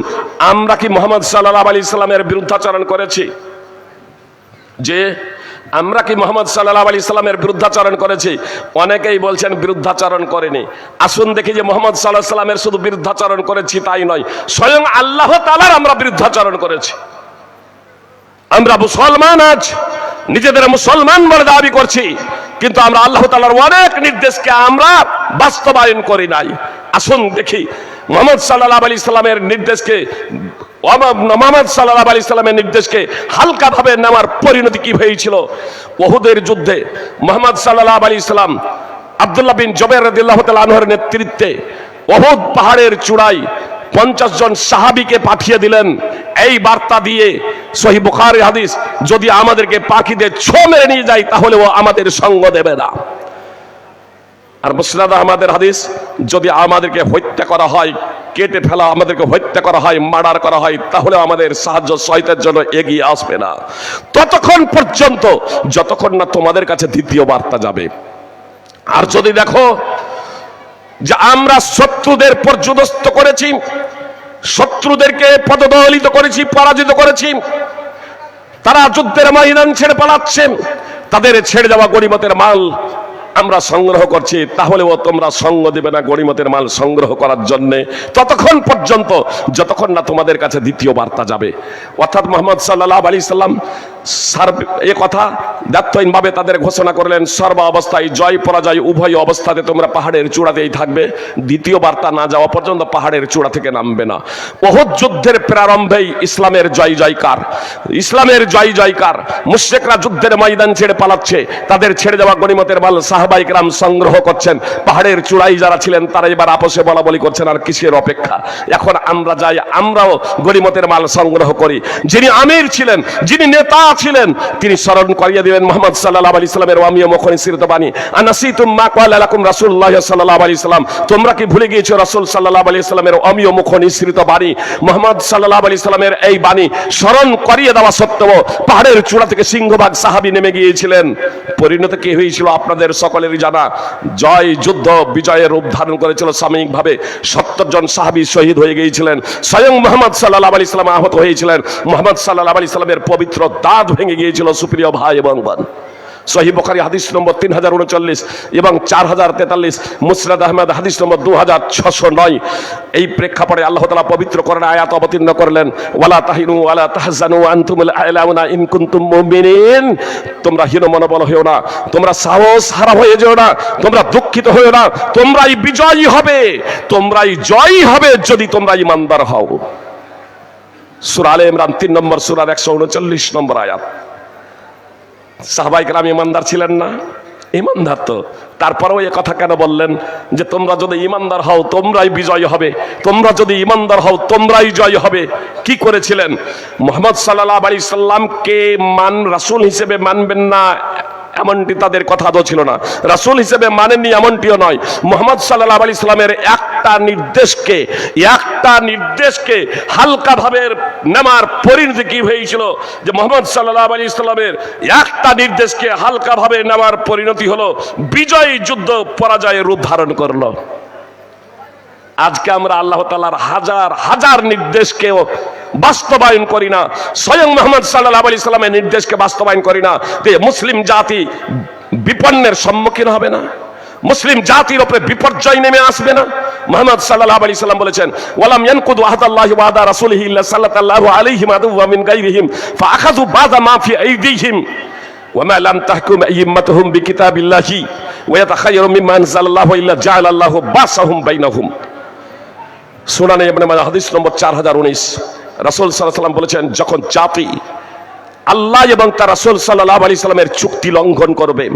আমরা কি মুহাম্মদ সাল্লাল্লাহু আলাইহি সাল্লামের বিরুদ্ধাচরণ করেছি? আমরা কি মুহাম্মদ সাল্লাল্লাহু আলাইহি সাল্লামের বিরুদ্ধাচরণ করেছি? অনেকেই বলছেন বিরুদ্ধাচরণ করেনি। আসুন দেখি যে মুহাম্মদ সাল্লাল্লাহু আলাইহি সাল্লামের শুধু বিরুদ্ধাচরণ করেছি তাই নয়, স্বয়ং আল্লাহ তাআলার আমরা বিরুদ্ধাচরণ করেছি। আমরা মুসলমান, আজ নিজেদের মুসলমান বলে দাবি করছি, কিন্তু আমরা আল্লাহ তাআলার অনেক নির্দেশকে আমরা বাস্তবায়ন করি নাই। আসুন দেখি মুহাম্মদ সাল্লাল্লাহু আলাইহি সাল্লামের নির্দেশকে হালকা ভাবে নেওয়ার পরিণতি কি হয়েছিল। উহুদের যুদ্ধে মুহাম্মদ সাল্লাল্লাহু আলাইহি সাল্লাম আব্দুল্লাহ বিন জুবাইর রাদিয়াল্লাহু তাআলা আনহুর নেতৃত্বে উহুদ পাহাড়ের চূড়ায় 50 জন সাহাবীকে পাঠিয়ে দিলেন এই বার্তা দিয়ে, সহিহ বুখারী হাদিস, যদি আমাদেরকে পাখিদের ছো মেরে নিয়ে যায় তাহলে ও আমাদের সঙ্গ দেবে না। আর মুসনাদ আহমদের হাদিস, যদি আমাদেরকে হত্যা করা হয়, কেটে ফেলা, আমাদেরকে হত্যা করা হয়, মার্ডার করা হয়, তাহলে আমাদের সাহায্য সহায়তার জন্য এগিয়ে আসবে না ততক্ষণ পর্যন্ত যতক্ষণ না তোমাদের কাছে দ্বিতীয় বার্তা যাবে। আর যদি দেখো যে আমরা শত্রুদের পর্যদস্ত করেছি, শত্রুদেরকে পদদলিত করেছি, পরাজিত করেছি, তারা যুদ্ধের ময়দান ছেড়ে পালাচ্ছে, তাদের ছেড়ে যাওয়া গনিমতের মাল আমরা সংগ্রহ করছি, তাহলেও তোমরা সঙ্গ দেবে না গনিমতের মাল সংগ্রহ করার জন্য ততক্ষণ পর্যন্ত যতক্ষণ না তোমাদের কাছে দ্বিতীয় বার্তা যাবে। অর্থাৎ মুহাম্মদ সাল্লাল্লাহু আলাইহি সাল্লাম এ কথা দায়িত্বহীনভাবে তাদের ঘোষণা করলেন, সর্ব অবস্থায় জয় পরাজয় উভয় অবস্থাতে তোমরা পাহাড়ের চূড়াতেই থাকবে, দ্বিতীয় বার্তা না যাওয়া পর্যন্ত পাহাড়ের চূড়া থেকে নামবে না। উহুদ যুদ্ধের প্রারম্ভেই ইসলামের জয় জয়কার, ইসলামের জয় জয়কার। মুশরিকরা যুদ্ধের ময়দান ছেড়ে পালাচ্ছে, তাদের ছেড়ে যাওয়া গনিমতের মাল সাহাবায়ে কেরাম সংগ্রহ করছেন। পাহাড়ের চূড়ায় যারা ছিলেন তারা এবার আপসে বলাবলি করছেন, আর কিসের অপেক্ষা, এখন আমরা যাই, আমরাও গনিমতের মাল সংগ্রহ করি। যিনি আমির ছিলেন, যিনি নেতা ছিলেন, তিনি স্মরণ করিয়ে দিলেন মুহাম্মদ সাল্লাল্লাহু আলাইহি সাল্লামের অমিয় মুখ নিঃসৃত বাণী, আনাসিতুম মা ক্বালা লাকুম রাসূলুল্লাহ সাল্লাল্লাহু আলাইহি সাল্লাম, তোমরা কি ভুলে গিয়েছো রাসূল সাল্লাল্লাহু আলাইহি সাল্লামের অমিয় মুখ নিঃসৃত বাণী। মুহাম্মদ সাল্লাল্লাহু আলাইহি সাল্লামের এই বাণী স্মরণ করিয়ে দেওয়া সত্ত্বেও পাহাড়ের চূড়া থেকে সিংহভাগ সাহাবী নেমে গিয়েছিলেন। পরিণতি কি হয়েছিল আপনাদের সকলেরই জানা। জয় যুদ্ধ বিজয়ের রূপ ধারণ করেছিল সাময়িকভাবে, 70 জন সাহাবী শহীদ হয়ে গিয়েছিলেন, স্বয়ং মুহাম্মদ সাল্লাল্লাহু আলাইহি সাল্লাম আহত হয়েছিলেন, মুহাম্মদ সাল্লাল্লাহু আলাইহি সাল্লামের পবিত্র দাঁত ভেঙে গিয়েছিল। সুপ্রিয় ভাই এবং বোন, সহিহ বুখারী হাদিস নম্বর 3039 এবং 4043, মুসনাদ আহমদ হাদিস নম্বর 2609। এই প্রেক্ষাপটে আল্লাহ তাআলা পবিত্র কোরআনে আয়াত অবতীর্ণ করলেন, ওয়ালা তাহিনু ওয়ালা তাহজানু আনতুমুল আ'লাউনা ইন কুনতুম মুমিনিন, তোমরা হীন মনোবল হয়েও না, তোমরা সাহস হারা হয়ে যেও না, তোমরা দুঃখিত হয়েও না, তোমরাই বিজয়ী হবে, তোমরাই জয়ী হবে যদি তোমরা ঈমানদার হও। সূরা আলে ইমরান 3 নম্বর সূরার 139 নম্বর আয়াত। সাহাবায়ে কেরাম ঈমানদার ছিলেন না? ঈমানদার তো, তারপরেও এই কথা কেন বললেন যে তোমরা যদি ঈমানদার হও তোমরাই বিজয় হবে, তোমরা যদি ঈমানদার হও তোমরাই জয় হবে? কি করেছিলেন? মুহাম্মদ সাল্লাল্লাহু আলাইহি সাল্লামকে রাসূল হিসেবে মানবেন না এমনটি তাদের কথা তো ছিল না, রাসূল হিসেবে মানেননি এমনটিও নয়। মুহাম্মদ সাল্লাল্লাহু আলাইহি সাল্লামের একটা নির্দেশকে হালকা ভাবে নেওয়ার পরিণতি কি হয়েছিল যে মুহাম্মদ সাল্লাল্লাহু আলাইহি সাল্লামের একটা নির্দেশকে হালকা ভাবে নেওয়ার পরিণতি হলো বিজয়ী যুদ্ধ পরাজয়ের রূপ ধারণ করলো। আজকে আমরা আল্লাহ তাআলার হাজার হাজার নির্দেশকেও বাস্তবায়ন করি না, স্বয়ং মুহাম্মদ সাল্লাল্লাহু আলাইহি সাল্লামের নির্দেশকে বাস্তবায়ন করি না, তে মুসলিম জাতি বিপন্নের সম্মুখীন হবে না, মুসলিম জাতির উপরে বিপর্যয় নেমে আসবে না। মুহাম্মদ সাল্লাল্লাহু আলাইহি সাল্লাম বলেছেন, ওয়ালাম ইয়ানকুদু আহদাল্লাহি ওয়া আহদা রাসূলিহি ইল্লা সাল্লাল্লাহু আলাইহিম আদুওয়া মিন গায়রিহিম ফাআখাযু বাযা মা ফি আইদিহিম ওয়া মা লাম তাহকুম আইম্মাতুহুম বিকিতাবিল্লাহি ওয়া ইয়াতাখায়্যারু মিম্মা আনজালাল্লাহু ইল্লা জাআলাল্লাহু বাসাহুম বাইনাহুম। সুনানে ইবনে মাজাহ হাদিস নম্বর 4019। রাসূল সাল্লাল্লাহু আলাইহি সাল্লাম বলেছেন, যখন জাতি আল্লাহ এবং তার রাসূল সাল্লাল্লাহু আলাইহি সাল্লামের চুক্তি লঙ্ঘন করবে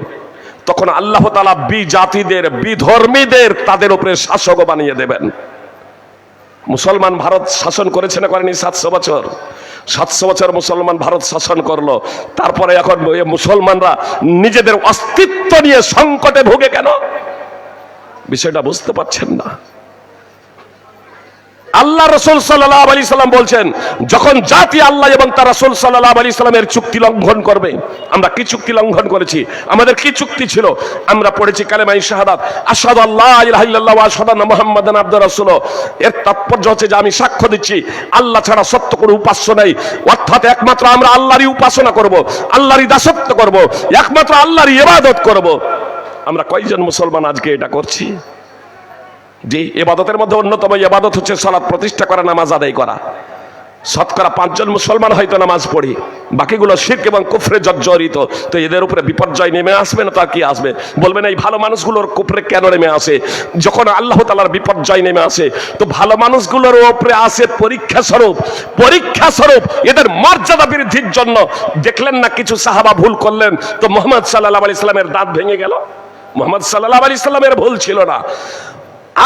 তখন আল্লাহ তাআলা বিজাতিদের বিধর্মীদের তাদের উপরে শাসক বানিয়ে দেবেন। মুসলমান ভারত শাসন করেছে না করেনি? 700 বছর, 700 বছর মুসলমান ভারত শাসন করলো। তারপরে এখন মুসলমানরা নিজেদের অস্তিত্ব নিয়ে সংকটে ভোগে কেন? বিষয়টা বুঝতে পারছেন না। আল্লাহ রাসূল সাল্লাল্লাহু আলাইহি সাল্লাম বলছেন, যখন জাতি আল্লাহ এবং তার রাসূল সাল্লাল্লাহু আলাইহি সাল্লামের চুক্তি লঙ্ঘন করবে। আমরা কি চুক্তি লঙ্ঘন করেছি? আমাদের কি চুক্তি ছিল? আমরা পড়েছি কালেমায়ে শাহাদাত, আশহাদু আল্লা ইলাহা ইল্লাল্লাহ ওয়া আশহাদু আন্না মুহাম্মাদান আবদুহু রাসূলুহু। এর তাৎপর্য হচ্ছে যে আমি সাক্ষ্য দিচ্ছি আল্লাহ ছাড়া সত্য কোনো উপাস্য নেই, অর্থাৎ একমাত্র আমরা আল্লাহরই উপাসনা করব, আল্লাহরই দাসত্ব করব, একমাত্র আল্লাহরই ইবাদত করব। আমরা কয়জন মুসলমান আজকে এটা করছি? যে ইবাদতের মধ্যে অন্যতম ইবাদত হচ্ছে সালাত প্রতিষ্ঠা করা, নামাজ আদায় করা। শতকরা 5 জন মুসলমান হয়তো নামাজ পড়ি, বাকিগুলো শিরক এবং কুফরে জর্জরিত। তো এদের উপরে বিপর্যয় নেমে আসবে না? তা কি আসবে? বলবেন এই ভালো মানুষগুলোর কুফরে কেন নেমে আসে? যখন আল্লাহ তাআলার বিপর্যয় নেমে আসে তো ভালো মানুষগুলোর উপরে আসে পরীক্ষা স্বরূপ। পরীক্ষা স্বরূপ এদের মর্যাদা বৃদ্ধির জন্য। দেখলেন না কিছু সাহাবা ভুল করলেন তো মুহাম্মদ সাল্লাল্লাহু আলাইহি সাল্লামের দাঁত ভেঙে গেল? মুহাম্মদ সাল্লাল্লাহু আলাইহি সাল্লামের ভুল ছিল না।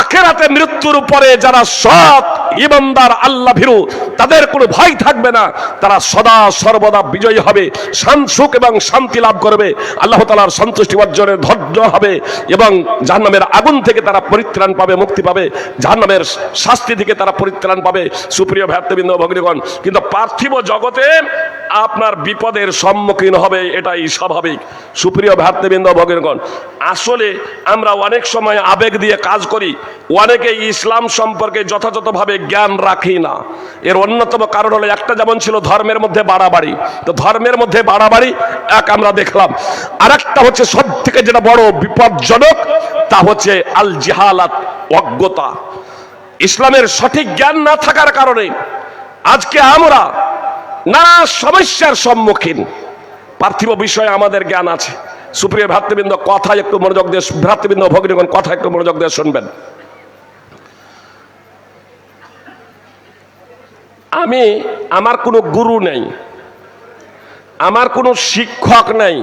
আখিরাতে মৃত্যুর উপরে যারা সৎ ঈমানদার আল্লাহ ভীরু, তাদের কোনো ভয় থাকবে না, তারা সদা সর্বদা বিজয়ী হবে, সুখ এবং শান্তি লাভ করবে, আল্লাহ তাআলার সন্তুষ্টি অর্জনে ধৈর্য হবে এবং জাহান্নামের আগুন থেকে তারা পরিত্রাণ পাবে, মুক্তি পাবে, জাহান্নামের শাস্তি থেকে তারা পরিত্রাণ পাবে। সুপ্রিয় ভ্রাতৃবৃন্দ ভগ্নীগণ, কিন্তু পার্থিব জগতে আপনার বিপদের সম্মুখীন হবে, এটাই স্বাভাবিক। সুপ্রিয় ভ্রাতৃবৃন্দ ভগ্নীগণ, আসলে আমরা অনেক সময় আবেগ দিয়ে কাজ করি, অনেকে ইসলাম সম্পর্কে যথাযথভাবে জ্ঞান রাখি না। এর অন্যতম কারণ হলো একটা, যেমন ছিল ধর্মের মধ্যে বাড়াবাড়ি। তো ধর্মের মধ্যে বাড়াবাড়ি এক আমরা দেখলাম, আর একটা হচ্ছে সব থেকে যেটা বড় বিপজ্জনক, তা হচ্ছে আল জিহালাত, অজ্ঞতা। ইসলামের সঠিক জ্ঞান না থাকার কারণে আজকে আমরা নানা সমস্যার সম্মুখীন। পার্থিব বিষয়ে আমাদের জ্ঞান আছে। সুপ্রিয় ভ্রাতৃবৃন্দ, কথা একটু মনোযোগ দিয়ে, ভ্রাতৃবৃন্দ ভগ্নীগণ কথা একটু মনোযোগ দিয়ে শুনবেন। আমার কোনো গুরু নেই, আমার কোনো শিক্ষক নেই।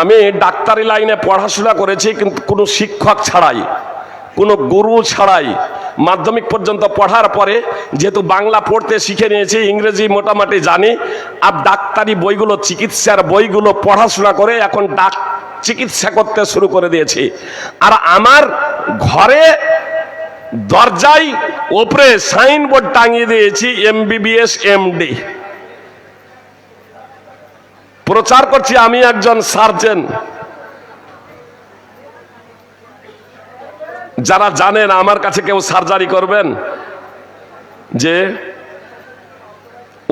আমি ডাক্তারি লাইনে পড়াশোনা করেছি, কিন্তু কোনো শিক্ষক ছাড়াই, কোনো গুরু ছাড়াই। মাধ্যমিক পর্যন্ত পড়ার পরে যেহেতু বাংলা পড়তে শিখে নিয়েছি, ইংরেজি মোটামুটি জানি, আর ডাক্তারি বইগুলো, চিকিৎসার বইগুলো পড়াশোনা করে এখন চিকিৎসা করতে শুরু করে দিয়েছি। আর আমার ঘরে দরজায় ওপরে সাইনবোর্ড টাঙিয়ে দিয়েছি MBBS MD। প্রচার করছি আমি একজন সার্জন। যারা জানেন আমার কাছে কেউ সার্জারি করবেন, যে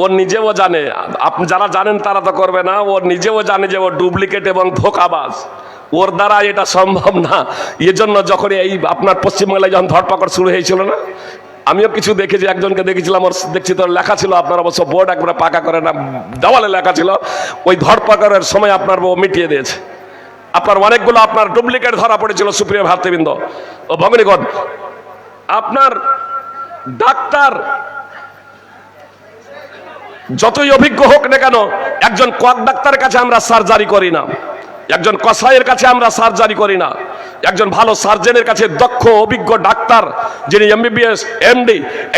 ও নিজেও জানে, আপনি যারা জানেন তারা তো করবে না, ও নিজেও জানে যে ও ডুপ্লিকেট এবং ধোঁকাবাজ, ওর দ্বারা এটা সম্ভব না। এজন্য যখন এই আপনার পশ্চিমবাংলায় যখন ধরপাকড় শুরু হয়েছিল না, আমিও কিছু দেখেছি, একজনকে দেখেছিলাম, ওর দেখছি তোর লেখা ছিল, আপনার অবশ্য বোর্ড একবারে পাকা করে না, দেওয়ালে লেখা ছিল, ওই ধরপাকড়ের সময় আপনার ও মিটিয়ে দিয়েছে। আপনার অনেকগুলো আপনার ডুপ্লিকেট ধরা পড়েছিল। সুপ্রিয় ভ্রাতৃবৃন্দ ও ভগ্নীগণ, আপনার ডাক্তার যতই অভিজ্ঞ হোক না কেন, একজন কক ডাক্তারের কাছে আমরা সার্জারি করি না, একজন কসাইয়ের কাছে আমরা সার্জারি করি না, একজন ভালো সার্জনের কাছে, দক্ষ অভিজ্ঞ ডাক্তার যিনি MBBS MD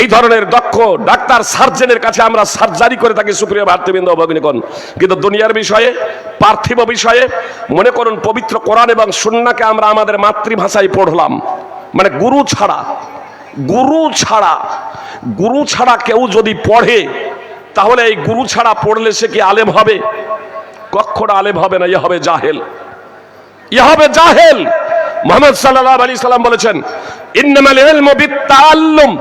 এই ধরনের দক্ষ ডাক্তার সার্জনের কাছে আমরা সার্জারি করে থাকি। সুপ্রিয় ভ্রাতৃবৃন্দ ভগ্নীগণ, কিন্তু দুনিয়ার বিষয়ে, পার্থিব বিষয়ে মনে করুন পবিত্র কোরআন এবং সুন্নাহকে আমরা আমাদের মাতৃভাষায় পড়লাম, মানে গুরু ছাড়া, গুরু ছাড়া কেউ যদি পড়ে, তাহলে এই গুরু ছাড়া পড়লে সে কি আলেম হবে? কখনো আলেম হবে না, ইয়ে হবে জাহেল, ইয়ে হবে জাহেল। মুহাম্মদ সাল্লাল্লাহু আলাইহি সাল্লাম বলেছেন, ইন্নামাল ইলমু বিত্তাআল্লুম,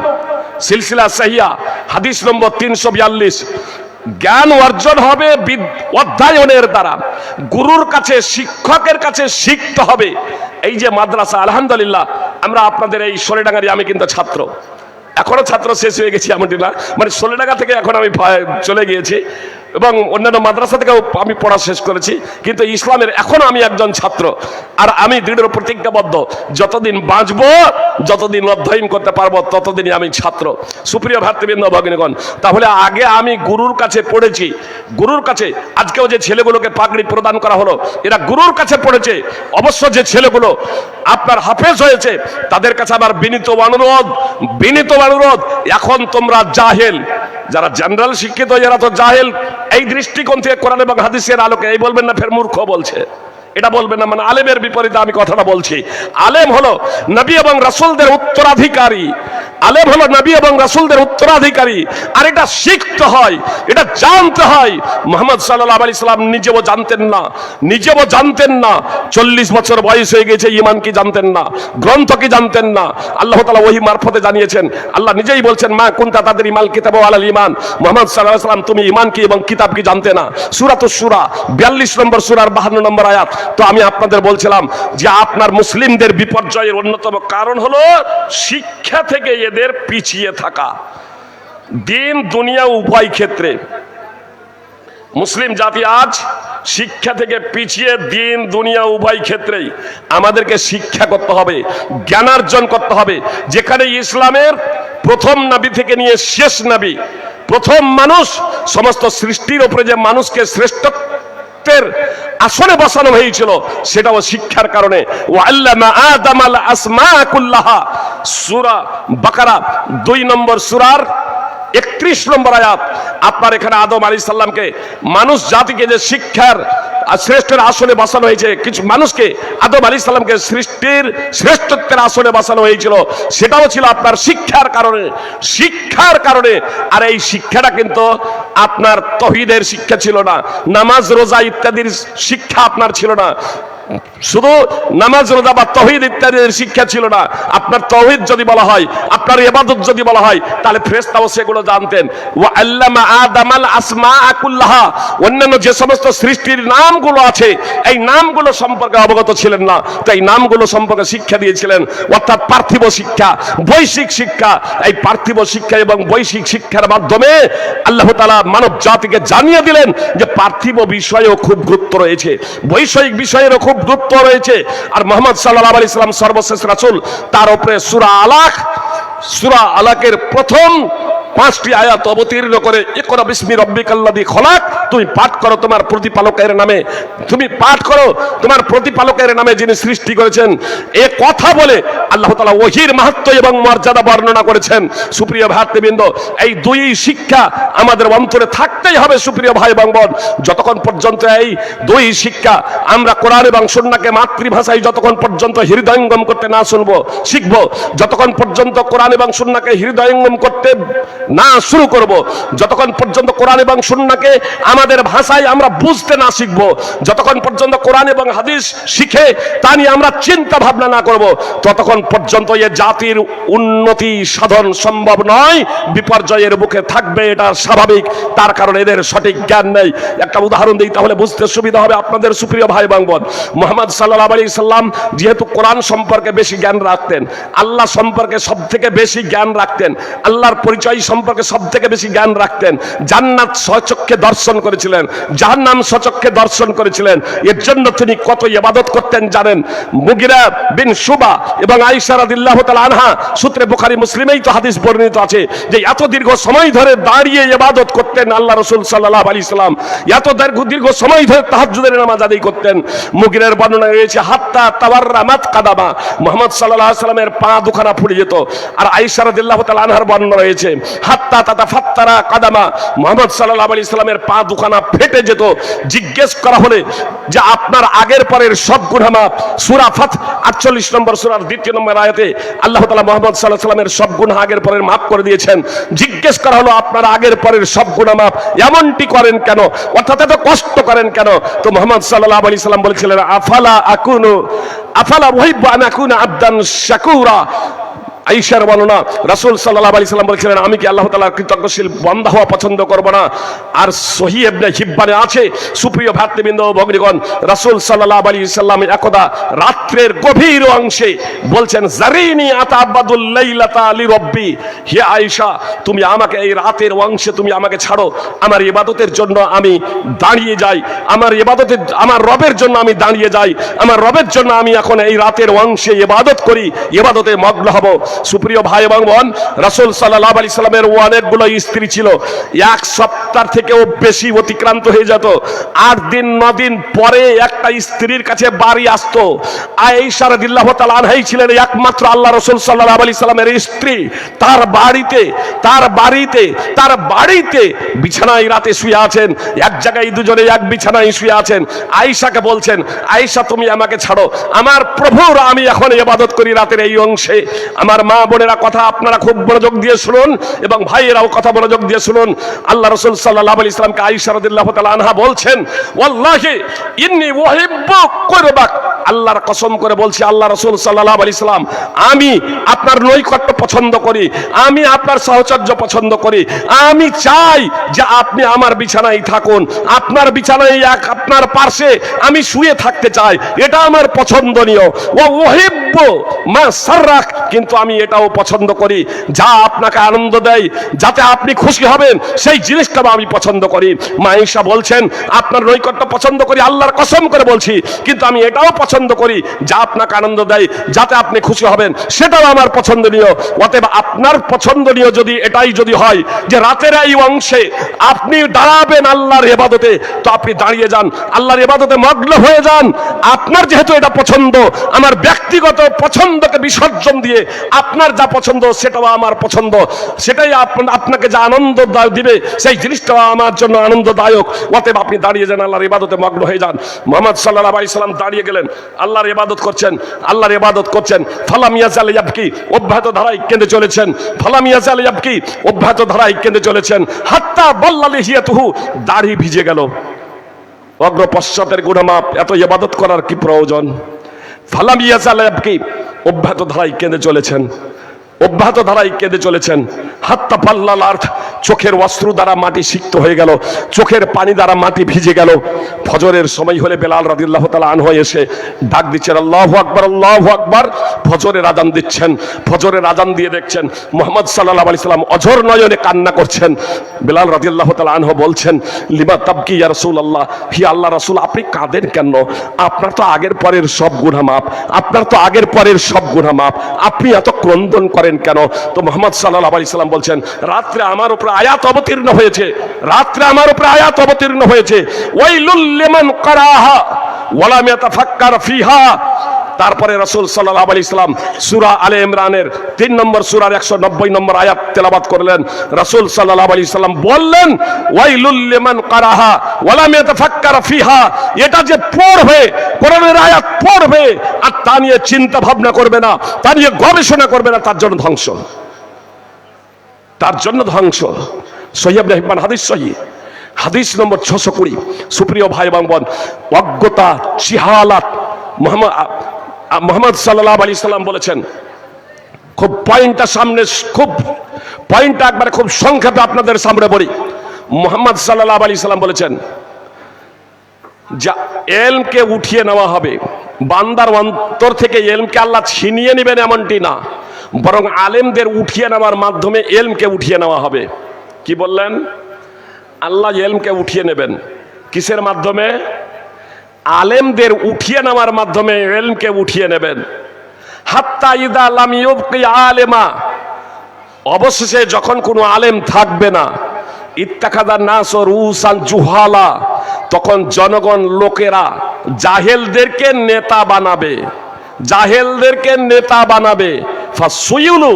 সিলসিলা সাহিহা হাদিস নম্বর 342। জ্ঞান অর্জন হবে অধ্যয়নের দ্বারা, গুরুর কাছে, শিক্ষকের কাছে শিখতে হবে। এই যে মাদ্রাসা, আলহামদুলিল্লাহ আমরা আপনাদের এই সোলেডাঙ্গারি, আমি কিন্তু ছাত্র, এখনো ছাত্র শেষ হয়ে গেছি এমনটি না, মানে সোলেডাঙ্গা থেকে এখন আমি চলে গিয়েছি এবং অন্যান্য মাদ্রাসা থেকেও আমি পড়া শেষ করেছি, কিন্তু ইসলামের এখনো আমি একজন ছাত্র। আর আমি দৃঢ় প্রতিজ্ঞাবদ্ধ, যতদিন বাঁচবো, যতদিন অধ্যয়ন করতে পারবো, ততদিনই আমি ছাত্র। সুপ্রিয় ভ্রাতৃবৃন্দ ভগ্নীগণ, তাহলে আগে আমি গুরুর কাছে পড়েছি, গুরুর কাছে। আজকেও যে ছেলেগুলোকে পাগড়ি প্রদান করা হলো, এরা গুরুর কাছে পড়েছে। অবশ্য যে ছেলেগুলো আপনার হাফেজ হয়েছে, তাদের কাছে আমার বিনীত অনুরোধ, এখন তোমরা জাহেল, যারা জেনারেল শিক্ষিত, এরা তো জাহেল। এই দৃষ্টিকোণ থেকে কোরআন এবং হাদিসের আলোকে এই বলবেন না ফের মূর্খ বলছে, এটা বলবেন না, মানে আলেমের বিপরীতে আমি কথাটা বলছি। আলেম হলো নবী এবং রাসূলদের উত্তরাধিকারী, আলেম হলো নবী এবং রাসূলদের উত্তরাধিকারী। আর এটা শিখতে হয়, এটা জানতে হয়। মুহাম্মদ সাল্লাল্লাহু আলাইহি সাল্লাম নিজেও জানতেন না। 40 বছর বয়স হয়ে গেছে, ঈমান কি জানতেন না, গ্রন্থ কি জানতেন না। আল্লাহ তাআলা ওহী মারফতে জানিয়েছেন। আল্লাহ নিজেই বলছেন, মা কুনতা তাদরি মাল কিতাবু আলাল ঈমান। মুহাম্মদ সাল্লাল্লাহু আলাইহি সাল্লাম তুমি ঈমান কি এবং কিতাব কি জানতে না। সূরাতুশ শূরা 42 নম্বর সূরার 52 নম্বর আয়াত। তো আমি আপনাদের বলছিলাম যে আপনার মুসলিমদের বিপর্যয়ের অন্যতম কারণ হলো শিক্ষা থেকে এদের পিছিয়ে থাকা। দিন দুনিয়া উভয় ক্ষেত্রে মুসলিম জাতি আজ শিক্ষা থেকে পিছিয়ে, দিন দুনিয়া উভয় ক্ষেত্রেই আমাদেরকে শিক্ষা করতে হবে, জ্ঞানার্জন করতে হবে। যেখানে ইসলামের প্রথম নবী থেকে নিয়ে শেষ নবী, প্রথম মানুষ, সমস্ত সৃষ্টির উপরে যে মানুষকে শ্রেষ্ঠত্বের আসনে বসানো হয়েছিল সেটাও শিক্ষার কারণে। ওয়াল্লামা আদামাল আসমা কুল্লাহা, সূরা বাকারা 2 নম্বর সূরার 31 নম্বর আয়াত। আপনার এখানে আদম আলাইহিস সালামকে, মানুষ জাতিকে যে শিক্ষার শ্রেষ্ঠের আসনে বসানো হয়েছে, কিছু মানুষকে আদম আলাইহিস সালামকে সৃষ্টির শ্রেষ্ঠত্বের আসনে বসানো হয়েছিল, সেটাও ছিল আপনার শিক্ষার কারণে। আর এই শিক্ষাটা কিন্তু আপনার তৌহিদের শিক্ষা ছিল না, নামাজ রোজা ইত্যাদির শিক্ষা আপনার ছিল না, শুধু নামাজ রোজা বা তৌহিদ ইত্যাদির শিক্ষা ছিল না। আপনার তৌহিদ যদি বলা হয়, আপনার ইবাদত যদি বলা হয়, তাহলে ফেরেশতাও সেগুলো জানতেন। ওয়া আল্লামা আদামাল আসমা কুল্লাহা, অন্যান্য যে সমস্ত সৃষ্টির নামগুলো আছে এই নামগুলো সম্পর্কে অবগত ছিলেন না, তো এই নামগুলো সম্পর্কে শিক্ষা দিয়েছিলেন। অর্থাৎ পার্থিব শিক্ষা, বৈশ্বিক শিক্ষা। এই পার্থিব শিক্ষা এবং বৈশ্বিক শিক্ষার মাধ্যমে আল্লাহ তাআলা মানব জাতিকে জানিয়ে দিলেন যে পার্থিব বিষয়েও খুব গুরুত্ব রয়েছে, বৈষয়িক বিষয়েরও খুব গুরুত্ব রয়েছে। আর মুহাম্মদ সাল্লাল্লাহু আলাইহি সাল্লাম সর্বশেষ রাসূল, তার উপরে সূরা আলাকের প্রথম 5টি আয়াত অবতীর্ণ করে ইকরা বিসমি রাব্বিকাল্লাযী খলাক, তুমি পাঠ করো তোমার প্রতিপালকের নামে, তুমি পাঠ করো তোমার প্রতিপালকের নামে যিনি সৃষ্টি করেছেন। এ কথা বলে আল্লাহ তাআলা ওহীর মাহাত্ম্য এবং মর্যাদা বর্ণনা করেছেন। সুপ্রিয় ভাতৃবৃন্দ, এই দুই শিক্ষা আমাদের অন্তরে থাকতেই হবে সুপ্রিয় ভাই এবং বোন। যতক্ষণ পর্যন্ত এই দুই শিক্ষা আমরা কোরআন এবং সুন্নাহকে মাতৃভাষায় যতক্ষণ পর্যন্ত হৃদয়ঙ্গম করতে না শিখবো, যতক্ষণ পর্যন্ত কোরআন এবং সুন্নাহকে হৃদয়ঙ্গম করতে না শুরু করব, যতক্ষণ পর্যন্ত কোরআন এবং সুন্নাহকে আমাদের ভাষায় আমরা বুঝতে না শিখব, যতক্ষণ পর্যন্ত কোরআন এবং হাদিস শিখে তা নিয়ে আমরা চিন্তা ভাবনা না করব, ততক্ষণ পর্যন্ত এ জাতির উন্নতি সাধন সম্ভব নয়, বিপর্যয়ের বুকে থাকবে, এটা স্বাভাবিক। তার কারণ এদের সঠিক জ্ঞান নেই। একটা উদাহরণ দিই তাহলে বুঝতে সুবিধা হবে আপনাদের সুপ্রিয় ভাই এবং বোন। মুহাম্মদ সাল্লাল্লাহু আলাইহি সাল্লাম যেহেতু কোরআন সম্পর্কে বেশি জ্ঞান রাখতেন, আল্লাহ সম্পর্কে সবথেকে বেশি জ্ঞান রাখতেন, আল্লাহর পরিচয় সম্পর্কে সবথেকে বেশি জ্ঞান রাখতেন, জান্নাত স্বচক্ষে দর্শন করেছিলেন, জাহান্নাম স্বচক্ষে দর্শন করেছিলেন, এর জন্য তিনি কত ইবাদত করতেন জানেন? মুগিরা বিন শুবা এবং আয়েশা রাদিয়াল্লাহু তাআলা আনহা সূত্রে বুখারী মুসলিমেই তো হাদিস বর্ণিত আছে যে এত দীর্ঘ সময় ধরে দাঁড়িয়ে ইবাদত করতেন আল্লাহ রাসূল সাল্লাল্লাহু আলাইহি সাল্লাম, এত দীর্ঘ সময় ধরে তাহাজ্জুদের নামাজ আদায় করতেন। মুগিরার বর্ণনা রয়েছে হাত্তা তাওয়াররামাত কাদামা, মুহাম্মদ সাল্লাল্লাহু আলাইহি সাল্লামের পা দুখানা ফুলে যেত। আর আয়েশা রাদিয়াল্লাহু তাআলা আনহার বর্ণনা রয়েছে হাত্তা তাতাফাত্তারা কাদামা, মুহাম্মদ সাল্লাল্লাহু আলাইহি সাল্লামের পা দুখানা ফেটে যেত। জিজ্ঞেস করা হলে যে আপনার আগের পরের সব গুনাহ মাফ, সূরা ফাত 48 নম্বর সূরার 2 নম্বর আয়াতে আল্লাহ তাআলা মুহাম্মদ সাল্লাল্লাহু আলাইহি সাল্লামের সব গুনাহ আগের পরের মাফ করে দিয়েছেন। জিজ্ঞেস করা হলো আপনার আগের পরের সব গুনাহ মাফ, এমনটি করেন কেন, অর্থাৎ এত কষ্ট করেন কেন? তো মুহাম্মদ সাল্লাল্লাহু আলাইহি সাল্লাম বলেছিলেন আফালা উহিব্বু আন আকুনা আবদান শাকুরা। আয়েশার বর্ণনা, রাসূল সাল্লাল্লাহু আলাইহি সাল্লাম বলেছিলেন আমি কি আল্লাহ তাআলার কৃতজ্ঞশীল বান্দা হওয়া পছন্দ করব না? আর সহিহ ইবনে হিব্বানে আছে সুপ্রিয় ভাতৃবৃন্দ ও ভগ্নীগণ, রাসূল সাল্লাল্লাহু আলাইহি সাল্লাম একদা রাত্রের গভীর অংশে বলছেন জারিনি আতাবাদুল লাইলাতা লিরাব্বি, হে আয়েশা তুমি আমাকে এই রাতের অংশে তুমি আমাকে ছাড়ো, আমার ইবাদতের জন্য আমি দাঁড়িয়ে যাই, আমার রবের জন্য আমি দাঁড়িয়ে যাই, আমার রবের জন্য আমি এখন এই রাতের অংশে ইবাদত করি, ইবাদতে মগ্ন হব। সুপ্রিয় ভাই এবং বোন, রাসূল সাল্লাল্লাহু আলাইহি সাল্লামের অনেকগুলো স্ত্রী ছিল। এক সপ্তাহ রাস্তার থেকেও বেশি অতিক্রান্ত হয়ে যেত। 8 দিন 9 দিন পরে একটা স্ত্রীর কাছে বাড়ি আসতো। আয়েশা রাদিয়াল্লাহু তাআলা আনহাই ছিলেন একমাত্র আল্লাহ রাসূল সাল্লাল্লাহু আলাইহি সাল্লামের স্ত্রী। তার বাড়িতে বিছানায় রাতে শুয়ে আছেন, এক জায়গায় দুজনে এক বিছানায় শুয়ে আছেন। আয়েশাকে বলছেন, আয়েশা তুমি আমাকে ছাড়ো, আমার প্রভুর আমি এখন ইবাদত করি রাতের এই অংশে। আমার মা বোনেরা কথা আপনারা খুব মনোযোগ দিয়ে শুনুন এবং ভাইয়েরাও কথা মনোযোগ দিয়ে শুনুন। আল্লাহ রাসূল সাল্লাল্লাহু আলাইহি সাল্লামকে আয়েশা রাদিয়াল্লাহু তাআলা আনহা বলছেন, ওয়াল্লাহি ইন্নী উহিব্বু কুরবাক, আল্লাহর কসম করে বলছি আল্লাহ রাসূল সাল্লাল্লাহু আলাইহি সাল্লাম, আমি আপনার নৈকট্য পছন্দ করি, আমি আপনার সাহচর্য পছন্দ করি, আমি চাই যে আপনি আমার বিছানায় থাকুন, আপনার বিছানায় আপনার পাশে আমি শুয়ে থাকতে চাই, এটা আমার পছন্দনীয়। ওয়া উহিব্বু মা সাররাক, কিন্তু আমি এটাও পছন্দ করি যা আপনাকে আনন্দ দেয়, যাতে আপনি খুশি হবেন সেই জিনিসটা আমি পছন্দ করি। মা আয়েশা বলছেন আপনার নৈকট্য পছন্দ করি আল্লাহর কসম করে বলছি, কিন্তু আমি এটাও পছন্দ করি যা আপনাকে আনন্দ দেয়, যাতে আপনি খুশি হবেন সেটাও আমার পছন্দনীয়। অতএব আপনার পছন্দনীয় যদি এটাই যদি হয় যে রাতের এই অংশে আপনি দাঁড়াবেন আল্লাহর ইবাদতে, তো আপনি দাঁড়িয়ে যান, আল্লাহর ইবাদতে মগ্ন হয়ে যান। আপনার যেহেতু এটা পছন্দ, আমার ব্যক্তিগত পছন্দকে বিসর্জন দিয়ে আপনার যা পছন্দ সেটাও আমার পছন্দ, সেটাই আপনাকে যা আনন্দ দিবে সেই জিনিসটাও আমার জন্য আনন্দদায়ক। অতএব আপনি দাঁড়িয়ে যান, আল্লাহর ইবাদতে মগ্ন হয়ে যান। মুহাম্মদ সাল্লাল্লাহু আলাইহি সাল্লাম দাঁড়িয়ে গেলেন, আল্লাহর ইবাদত করছেন। ফালাম ইয়াজাল ইয়াবকি, অব্যাহত ধারায় কেঁদে চলেছেন। ফালাম ইয়াজাল ইয়াবকি, অব্যাহত ধারায় কেঁদে চলেছেন। হাত্তা বাল্লা লিহিয়াতুহু, দাড়ি ভিজে গেল। অগ্র পশ্চাতের গুনাহ মাপ, এত ইবাদত করার কি প্রয়োজন? ফালাম ইয়াজাল ইয়াবকি, অব্যাহত ধারায় কেঁদে চলেছেন। হাত্তা পাল্লাল আরদ, চোখের অশ্রু দ্বারা মাটি সিক্ত হয়ে গেল, চোখের পানি দ্বারা মাটি ভিজে গেল। ফজরের সময় হলে বেলাল রাদিয়াল্লাহু তাআলা আনহু এসে ডাক দিচ্ছেন, আল্লাহু আকবার, আল্লাহু আকবার। ফজরের আযান দিচ্ছেন, ফজরের আযান দিয়ে দেখছেন মুহাম্মদ সাল্লাল্লাহু আলাইহি সাল্লাম অঝর নয়নে কান্না করছেন। বেলাল রাদিয়াল্লাহু তাআলা আনহু বলছেন, লিমা তাবকি ইয়া রাসূলুল্লাহ, হি আল্লাহ রাসূল আপনি কাঁদেন কেন? আপনার তো আগের পরের সব গুনাহ মাফ, আপনি এত ক্রন্দন করেন কেন? তো মুহাম্মদ সাল্লাল্লাহু আলাইহি সাল্লাম বলছেন, রাত্রে আমার উপর আয়াত অবতীর্ণ হয়েছে, ওয়াইলুল লিমান ক্বারাহা ওয়া লাম ইয়াতাফাক্কার ফিহা। তারপরে রাসূল সাল্লাল্লাহু আলাইহি সাল্লাম সূরা আলে ইমরানের 3 নম্বর সূরার 190 নম্বর আয়াত তেলাওয়াত করলেন। রাসূল সাল্লাল্লাহু আলাইহি সাল্লাম বললেন, ওয়াইলুল লিমান ক্বারাহা ওয়া লাম ইয়াতাফাক্কার ফিহা, এটা যে পড়বে, কোরআনের আয়াত পড়বে আর তা নিয়ে চিন্তা ভাবনা করবে না, তা নিয়ে গবেষণা করবে না, তার জন্য ধ্বংস। সহিহ ইবনে হিব্বান হাদিস নম্বর 620। সুপ্রিয় ভাই এবং বোন, অজ্ঞতা জিহালাত, মুহাম্মদ সাল্লাল্লাহু আলাইহি সাল্লাম বলেছেন, খুব পয়েন্টটা একবারে খুব সংক্ষেপে আপনাদের সামনে বলি। মুহাম্মদ সাল্লাল্লাহু আলাইহি সাল্লাম বলেছেন, যা ইলমকে উঠিয়ে নেওয়া হবে, বান্দার অন্তর থেকে ইলমকে আল্লাহ ছিনিয়ে নেবেন এমনটি না, বরং আলেমদের উঠিয়ে নেওয়ার মাধ্যমে ইলমকে উঠিয়ে নেওয়া হবে। কি বললেন? আল্লাহ ইলমকে উঠিয়ে নেবেন কিসের মাধ্যমে? আলেমদের উঠিয়ে নেওয়ার মাধ্যমে ইলমকে উঠিয়ে নেবেন। হাত্তা ইদা লাম ইউবকি আলেমা, অবশেষে যখন কোনো আলেম থাকবে না, ইত্তাখাযান নাস রুসান জুহালা, তখন জনগণ লোকেরা জাহেলদেরকে নেতা বানাবে। ফাসুইলু,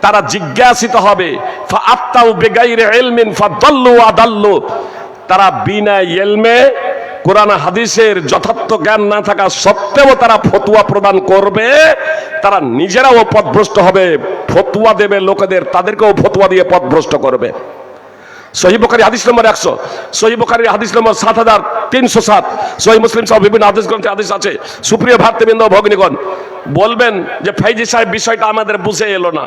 তারা জিজ্ঞাসিত হবে, ফাআফতাউ বিগাইরি ইলমিন ফাদাল্লু আদাল্লু, তারা বিনা ইলমে কোরআন হাদিসের যথার্থ জ্ঞান না থাকা সত্ত্বেও তারা ফতোয়া প্রদান করবে, তারা নিজেরাও পথভ্রষ্ট হবে, ফতোয়া দেবে লোকেদের, তাদেরকেও ফতোয়া দিয়ে পথভ্রষ্ট করবে। সহিহ বুখারী হাদিস নম্বর 100, সহিহ বুখারীর হাদিস নম্বর 7307, সহিহ মুসলিম সহ বিভিন্ন হাদিস গ্রন্থে হাদিস আছে। সুপ্রিয় ভাতৃবৃন্দ ভগ্নীগণ, বলবেন যে ফাইজি সাহেব বিষয়টা আমাদের বুঝে এলো না।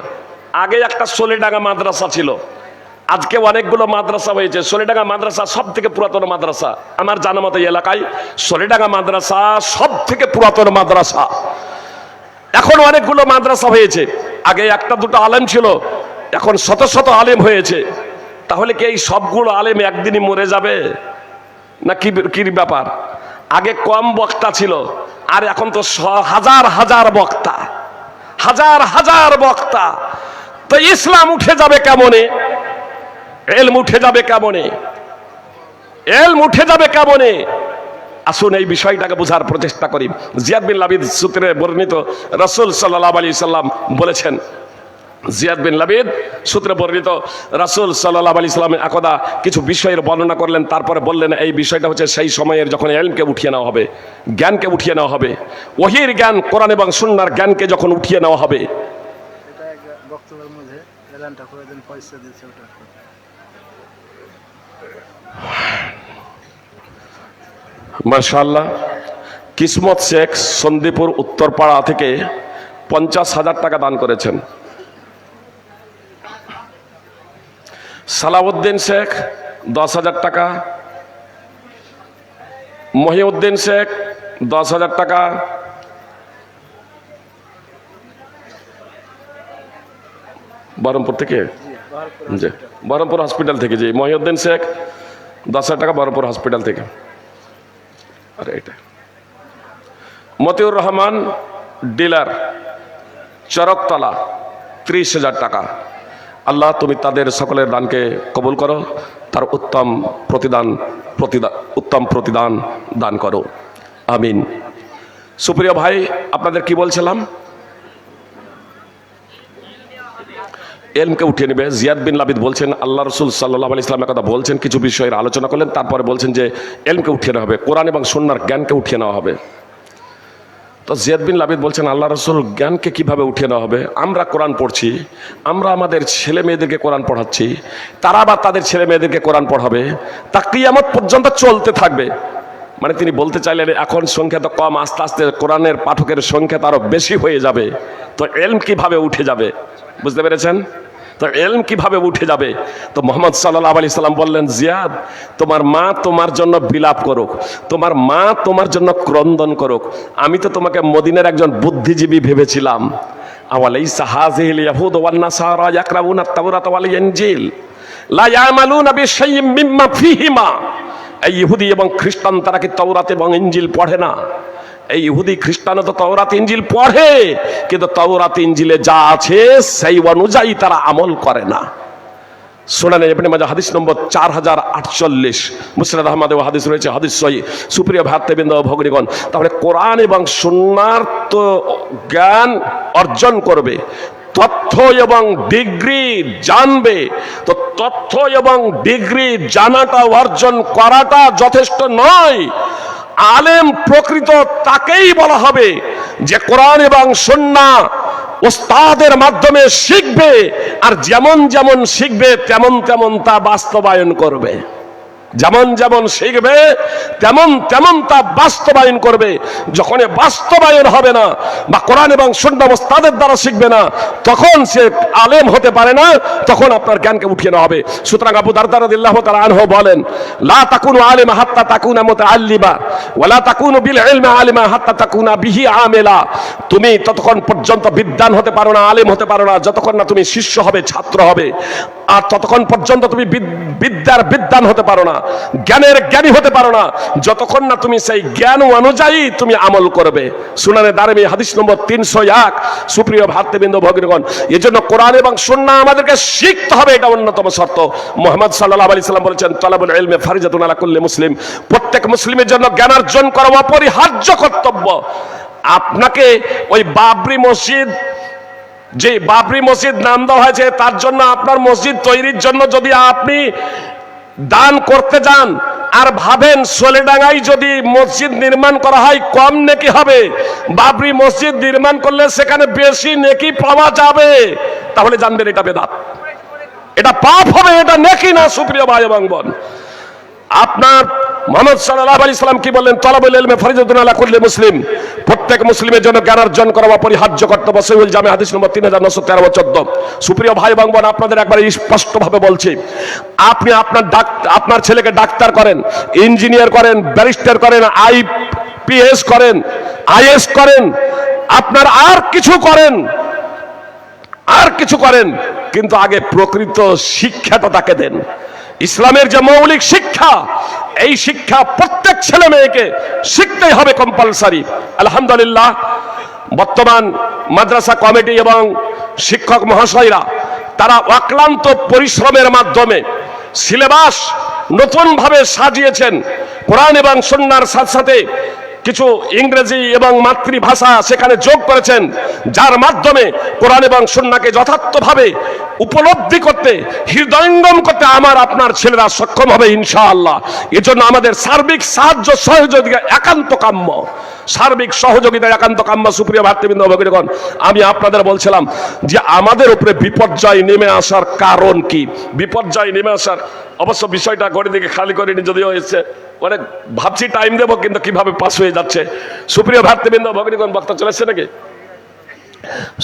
আগে একটা সোলেডাঙ্গা মাদ্রাসা ছিল, আজকে অনেকগুলো মাদ্রাসা হয়েছে। সোলেডাঙ্গা মাদ্রাসা সব থেকে পুরাতন মাদ্রাসা, আমার জানা মতো এলাকায় সোলেডাঙ্গা মাদ্রাসা সব থেকে পুরাতন মাদ্রাসা। এখন অনেকগুলো মাদ্রাসা হয়েছে, আগে একটা দুটো আলেম ছিল, এখন শত শত আলেম হয়েছে। তাহলে কি এই সবগুলো আলেম একদিনই মরে যাবে না কি ব্যাপার? আগে কম বক্তা ছিল, আর এখন তো হাজার হাজার বক্তা। তো ইসলাম উঠে যাবে কেমনে? ইলম উঠে যাবে কেমনে? এলম উঠে যাবে কেমনে? আসুন এই বিষয়টাকে বোঝার প্রচেষ্টা করি। জিয়াদ বিন লাবিদ সূত্রে বর্ণিত, রাসূল সাল্লাল্লাহু আলাইহি সাল্লাম বলেছেন, জিয়াদ বিন লাবিদ সূত্রে বর্ণিত, রাসূল সাল্লাল্লাহু আলাইহি সাল্লাম একদা কিছু বিষয়ের বর্ণনা করলেন, তারপরে বললেন এই বিষয়টা হচ্ছে সেই সময়ের যখন ইলমকে উঠিয়ে নেওয়া হবে, জ্ঞানকে উঠিয়ে নেওয়া হবে, ওহীর জ্ঞান, কোরআন এবং সুন্নাহর জ্ঞানকে যখন উঠিয়ে নেওয়া হবে। এটা এক বক্তব্যের মধ্যে এলানটা করে দেন, পয়সা দিয়েছে ওটা। মাশাআল্লাহ। কিসমত শেখ সন্দীপুর উত্তরপাড়া থেকে 50,000 টাকা দান করেছেন। সালাউদ্দিন শেখ 10,000 টাকা, মহিউদ্দিন শেখ 10,000 টাকা, বহরমপুর থেকে, জি বহরমপুর হসপিটাল থেকে, জি মহিউদ্দিন শেখ 10,000 টাকা বহরমপুর হসপিটাল থেকে। আরে এটা মতিউর রহমান ডিলার চরকতলা 30,000 টাকা। আল্লাহ তুমি তাদের সকলের দানকে কবুল করো, তার উত্তম প্রতিদান দান করো, আমিন। সুপ্রিয় ভাই, আপনাদের কি বলছিলাম, এলমকে উঠিয়ে নেবে। জিয়াদ বিন লাবিদ বলছেন, আল্লাহ রসুল সাল্লাল্লাহু আলাইহি ওয়াসাল্লাম কথা বলছেন, কিছু বিষয়ের আলোচনা করলেন, তারপরে বলছেন যে এলমকে উঠিয়ে নেওয়া হবে, কোরআন এবং সুন্নাহর জ্ঞানকে উঠিয়ে নেওয়া হবে। তো জিয়াদ বিন লাবিদ বলছেন, আল্লাহ রসুল জ্ঞানকে কিভাবে উঠিয়ে নেওয়া হবে? আমরা কোরআন পড়ছি, আমরা আমাদের ছেলে মেয়েদেরকে কোরআন পড়াচ্ছি, তারা আবার তাদের ছেলে মেয়েদেরকে কোরআন পড়াবে, তা কিয়ামত পর্যন্ত চলতে থাকবে। মানে তিনি বলতে চাইলেন এখন সংখ্যা তো কম, আস্তে আস্তে কোরআনের পাঠকের সংখ্যা তো আরো বেশি হয়ে যাবে, তো এলম কিভাবে উঠে যাবে? বুঝতে পেরেছেন? তো এলম কিভাবে উঠে যাবে? তো মুহাম্মদ সাল্লাল্লাহু আলাইহি সাল্লাম বললেন, জিয়াদ তোমার মা তোমার জন্য বিলাপ করুক, তোমার মা তোমার জন্য ক্রন্দন করুক, আমি তো তোমাকে মদিনার একজন বুদ্ধিজীবী ভেবেছিলাম। আওয়ালাইসা হাযিহিল ইয়াহুদ ওয়ান নাসারা ইয়াকরাউনা আত-তাওরাত ওয়াল ইনজিল লা ইয়ামালুনা বিশাইইম মিম্মা ফীহিমা। এই ইহুদি এবং খ্রিস্টান তারা কি তাওরাত এবং ইনজিল পড়ে না? এই ইহুদি খ্রিস্টানও তো তাওরাত ইনজিল পড়ে, কিন্তু তাওরাত ইনজিলে যা আছে সেই অনুযায়ী তারা আমল করে না। সুনানে ইবনে মাজাহ হাদিস নম্বর 4048, মুসনাদ আহমদে হাদিস রয়েছে, হাদিস সহিহ। সুপ্রিয় ভাতৃবৃন্দ ও ভগ্নীগণ, তাহলে কোরআন এবং সুন্নাহর তো জ্ঞান অর্জন করবে, তথ্য এবং ডিগ্রি জানবে, তো তথ্য এবং ডিগ্রি জানাটা অর্জন করাটা যথেষ্ট নয়। আলেম প্রকৃত তাকেই বলা হবে যে কোরআন এবং সুন্নাহ ওস্তাদের মাধ্যমে শিখবে, আর যেমন যেমন শিখবে তেমন তেমন তা বাস্তবায়ন করবে। যেমন যেমন শিখবে তেমন তেমন তা বাস্তবায়ন করবে। যখন বাস্তবায়ন হবে না বা কোরআন এবং সুন্নাহ ওস্তাদের দ্বারা শিখবে না, তখন সে আলেম হতে পারে না, তখন আপনার জ্ঞানকে উঠিয়ে নেওয়া হবে। সুতরাং আবু দারদা রাদিয়াল্লাহু তাআলা আনহু বলেন, লা তাকুনু আলিমা হাত্তা তাকুনা মুতাআল্লিমা ওয়া লা তাকুনু বিল ইলমি আলিমা হাত্তা তাকুনা বিহি আমিলা। তুমি ততক্ষণ পর্যন্ত বিদ্বান হতে পারো না, আলেম হতে পারো না, যতক্ষণ না তুমি শিষ্য হবে, ছাত্র হবে, আর ততক্ষণ পর্যন্ত তুমি বিদ্যার বিদ্বান হতে পারো না, জ্ঞানের জ্ঞানী হতে পারো না, যতক্ষণ না তুমি সেই জ্ঞান অনুযায়ী তুমি আমল করবে। সুনানে দারমি হাদিস নম্বর 301। সুপ্রিয় ভাতৃবৃন্দ ভগ্নীগণ, এজন্য কোরআন এবং সুন্নাহ আমাদেরকে শিখতে হবে, এটা অন্যতম শর্ত। মুহাম্মদ সাল্লাল্লাহু আলাইহি সাল্লাম বলেছেন, তালাবুল ইলমি ফারিজাতুন আলা কুল্লি মুসলিম। প্রত্যেক মুসলিমের জন্য জ্ঞান অর্জন করা অপরিহার্য কর্তব্য। আপনাকে ওই বাবরি মসজিদ, যে বাবরি মসজিদ নাম দেওয়া হয়েছে, তার জন্য আপনার মসজিদ তৈরির জন্য যদি আপনি দান করতে যান আর ভাবেন সোলেডাঙ্গায় যদি মসজিদ নির্মাণ করা হয় কম নেকি হবে, বাবরি মসজিদ নির্মাণ করলে সেখানে বেশি নেকি পাওয়া যাবে, তাহলে জানবেন এটা বেদাত, এটা পাপ হবে, এটা নেকি না। সুপ্রিয় ভাই এবং বোন, আপনার মুহাম্মদ সাল্লাল্লাহু আলাইহি সাল্লাম কি বললেন? তালাবুল ইলমি ফারিজাতুন আলা কুল্লি মুসলিম। প্রত্যেক মুসলিমের জন্য জ্ঞান অর্জন করা অপরিহার্য কর্তব্য। সহিহুল জামি হাদিস নম্বর 3913-14। সুপ্রিয় ভাই এবং বোন, আপনাদের একবার স্পষ্টভাবে বলছি, আপনি আপনার ছেলেকে ডাক্তার করেন, ইঞ্জিনিয়ার করেন, ব্যারিস্টার করেন, আইপিএস করেন, আইএস করেন, আপনার আর কিছু করেন, কিন্তু আগে প্রকৃত শিক্ষাটা তাকে দেন। ইসলামের যে মৌলিক শিক্ষা, এই শিক্ষা প্রত্যেক ছেলে মেয়েকে শিখতেই হবে, কম্পালসারি। আলহামদুলিল্লাহ, বর্তমান মাদ্রাসা কমিটি এবং শিক্ষক মহাশয়রা তারা অক্লান্ত পরিশ্রমের মাধ্যমে সিলেবাস নতুন ভাবে সাজিয়েছেন। কোরআন এবং সুন্নাহর সাথে সাথে কিছু ইংরেজি এবং মাতৃভাষা সেখানে যোগ করেছেন, যার মাধ্যমে কোরআন এবং সুন্নাহকে যথার্থভাবে উপলব্ধি করতে, হৃদয়ঙ্গম করতে আমার আপনার ছেলেরা সক্ষম হবে ইনশাআল্লাহ। এজন্য আমাদের সার্বিক সাহায্য সহযোগিতা একান্ত কাম্য, সার্বিক সহযোগিতা একান্ত কাম্য। সুপ্রিয় ভাতৃবৃন্দ, ভগিনীগণ, আমি আপনাদের বলছিলাম যে আমাদের উপরে বিপর্যয় নেমে আসার কারণ কি। বিপর্যয় নেমে আসার অবশ্য বিষয়টা ঘড়ি দিকে খালি করিনি, যদিও হয়েছে অনেক ভাবছি টাইম দেবো, কিন্তু কিভাবে পাস হয়ে যাচ্ছে। সুপ্রিয় ভাতৃবৃন্দ, ভগিনীগণ, বক্তা চলেছে নাকি?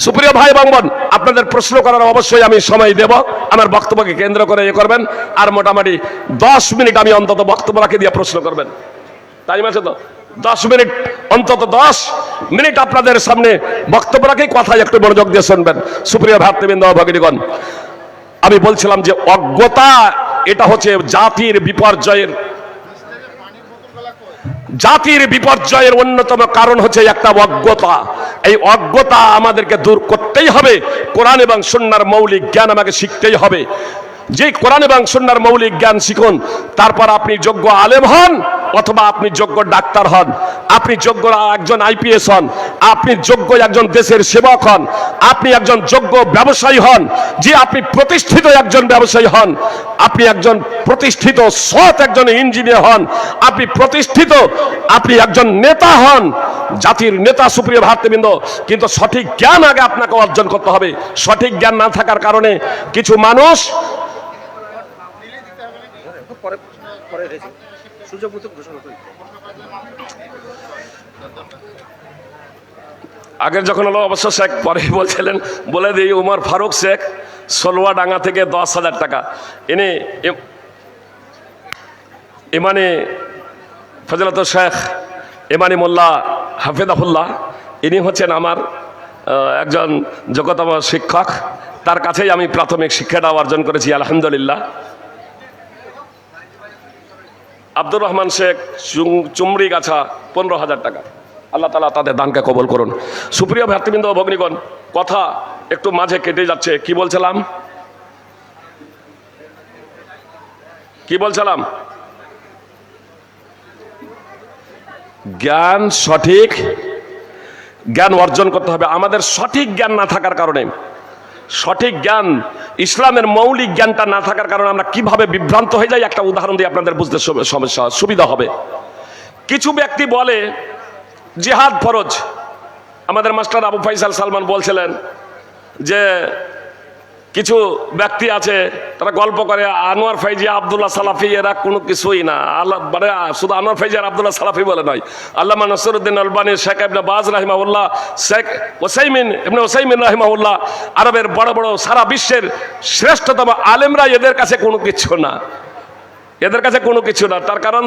সুপ্রিয় ভাই এবং বোন, আপনাদের প্রশ্ন করার অবশ্যই আমি সময় দেব, আমার বক্তব্যকে কেন্দ্র করে করবেন। আর মোটামুটি 10 মিনিট আমি অন্তত বক্তব্য রাখি দিয়ে প্রশ্ন করবেন। টাইম আছে তো? 10 মিনিট, অন্তত 10 মিনিট আপনাদের সামনে বক্তব্য রাখি, কথায় একটু মনোযোগ দিয়ে শুনবেন। সুপ্রিয় ভাতৃবৃন্দ, ভগিনীগণ, আমি বলছিলাম যে অজ্ঞতা এটা হচ্ছে জাতির বিপর্যয়ের অন্যতম কারণ হচ্ছে একটা অজ্ঞতা। এই অজ্ঞতা আমাদেরকে দূর করতেই হবে। কোরআন এবং সুন্নাহর মৌলিক জ্ঞান আমাকে শিখতেই হবে। যে কোরআন এবং সুন্নাহর মৌলিক জ্ঞান শিখুন, তারপর আপনি যোগ্য আলেম হন, অথবা আপনি যোগ্য ডাক্তার হন, আপনি যোগ্য একজন আইপিএস হন, আপনি যোগ্য একজন দেশের সেবক হন, আপনি একজন যোগ্য ব্যবসায়ী হন, যে আপনি প্রতিষ্ঠিত একজন ব্যবসায়ী হন, আপনি একজন প্রতিষ্ঠিত সৎ একজন ইঞ্জিনিয়ার হন, আপনি একজন নেতা হন, জাতির নেতা। সুপ্রিয় ভাতৃবৃন্দ, কিন্তু সঠিক জ্ঞান আগে আপনাকে অর্জন করতে হবে। সঠিক জ্ঞান না থাকার কারণে কিছু মানুষ আগের যখন হলো অবশ্য শেখ, পরে বলছিলেন, বলে দিই উমর ফারুক শেখ, সোলুয়াডাঙ্গা থেকে 10,000 টাকা। ইনি ইমানি ফজলত শেখ ইমানি মোল্লা হাফিজাহুল্লাহ, ইনি হচ্ছেন আমার একজন যোগ্যতম শিক্ষক। তার কাছেই আমি প্রাথমিক শিক্ষাটা অর্জন করেছি, আলহামদুলিল্লাহ। আব্দুর রহমান শেখ, চুমরি গাছা, 15,000 টাকা। আল্লাহ তাআলা তাদের দানকে কবুল করুন। সুপ্রিয় ভাতৃবৃন্দ, ভগ্নীগণ, কথা একটু মাঝে কেটে যাচ্ছে। কি বলছিলাম? জ্ঞান, সঠিক জ্ঞান অর্জন করতে হবে। আমাদের সঠিক জ্ঞান না থাকার কারণে, সঠিক জ্ঞান, ইসলামের মৌলিক জ্ঞানটা না থাকার কারণে আমরা কিভাবে বিভ্রান্ত হয়ে যাই, একটা উদাহরণ দিয়ে আপনাদের বুঝতে সুবিধা হবে। কিছু ব্যক্তি বলে জিহাদ ফরজ। আমাদের মাস্টার আবু ফাইসাল সালমান বলছিলেন যে কিছু ব্যক্তি আছে, তারা গল্প করে আনোয়ার ফাইজি, আব্দুল্লাহ সালাফি এরা কোনো কিছুই না। আল্লাহ মানে শুধু আনোয়ার ফাইজি আর আব্দুল্লাহ সালাফি বলে নয়, আল্লামা নসরুদ্দিন আলবানী, শেখ ইবনে বাজ রাহিমাহুল্লাহ, শেখ ইবনে ওসাইমিন রাহিমাহুল্লাহ, আরবের বড় বড় সারা বিশ্বের শ্রেষ্ঠতম আলেমরা এদের কাছে কোনো কিছু না, এদের কাছে কোনো কিছু না। তার কারণ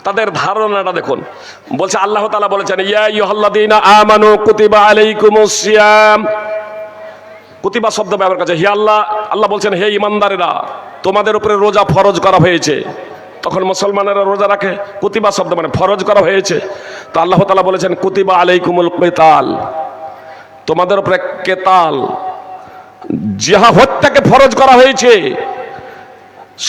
তাদের ধারণাটা দেখুন। বলছে আল্লাহ তাআলা বলেছেন, ইয়া আইয়ুহাল্লাযীনা আমানু কুতিবা আলাইকুমুস সিয়াম। কুতিবা শব্দ ব্যবহার করেছে। হে আল্লাহ বলছেন, হে ইমানদারেরা, তোমাদের উপরে রোজা ফরজ করা হয়েছে। তখন মুসলমানেরা রোজা রাখে। কুতিবা শব্দ মানে ফরজ করা হয়েছে। তো আল্লাহ তাআলা বলেছেন, কুতিবা আলাইকুমুল কিতাল, তোমাদের উপরে কেতাল, জিহাদ, হত্যাকে ফরজ করা হয়েছে,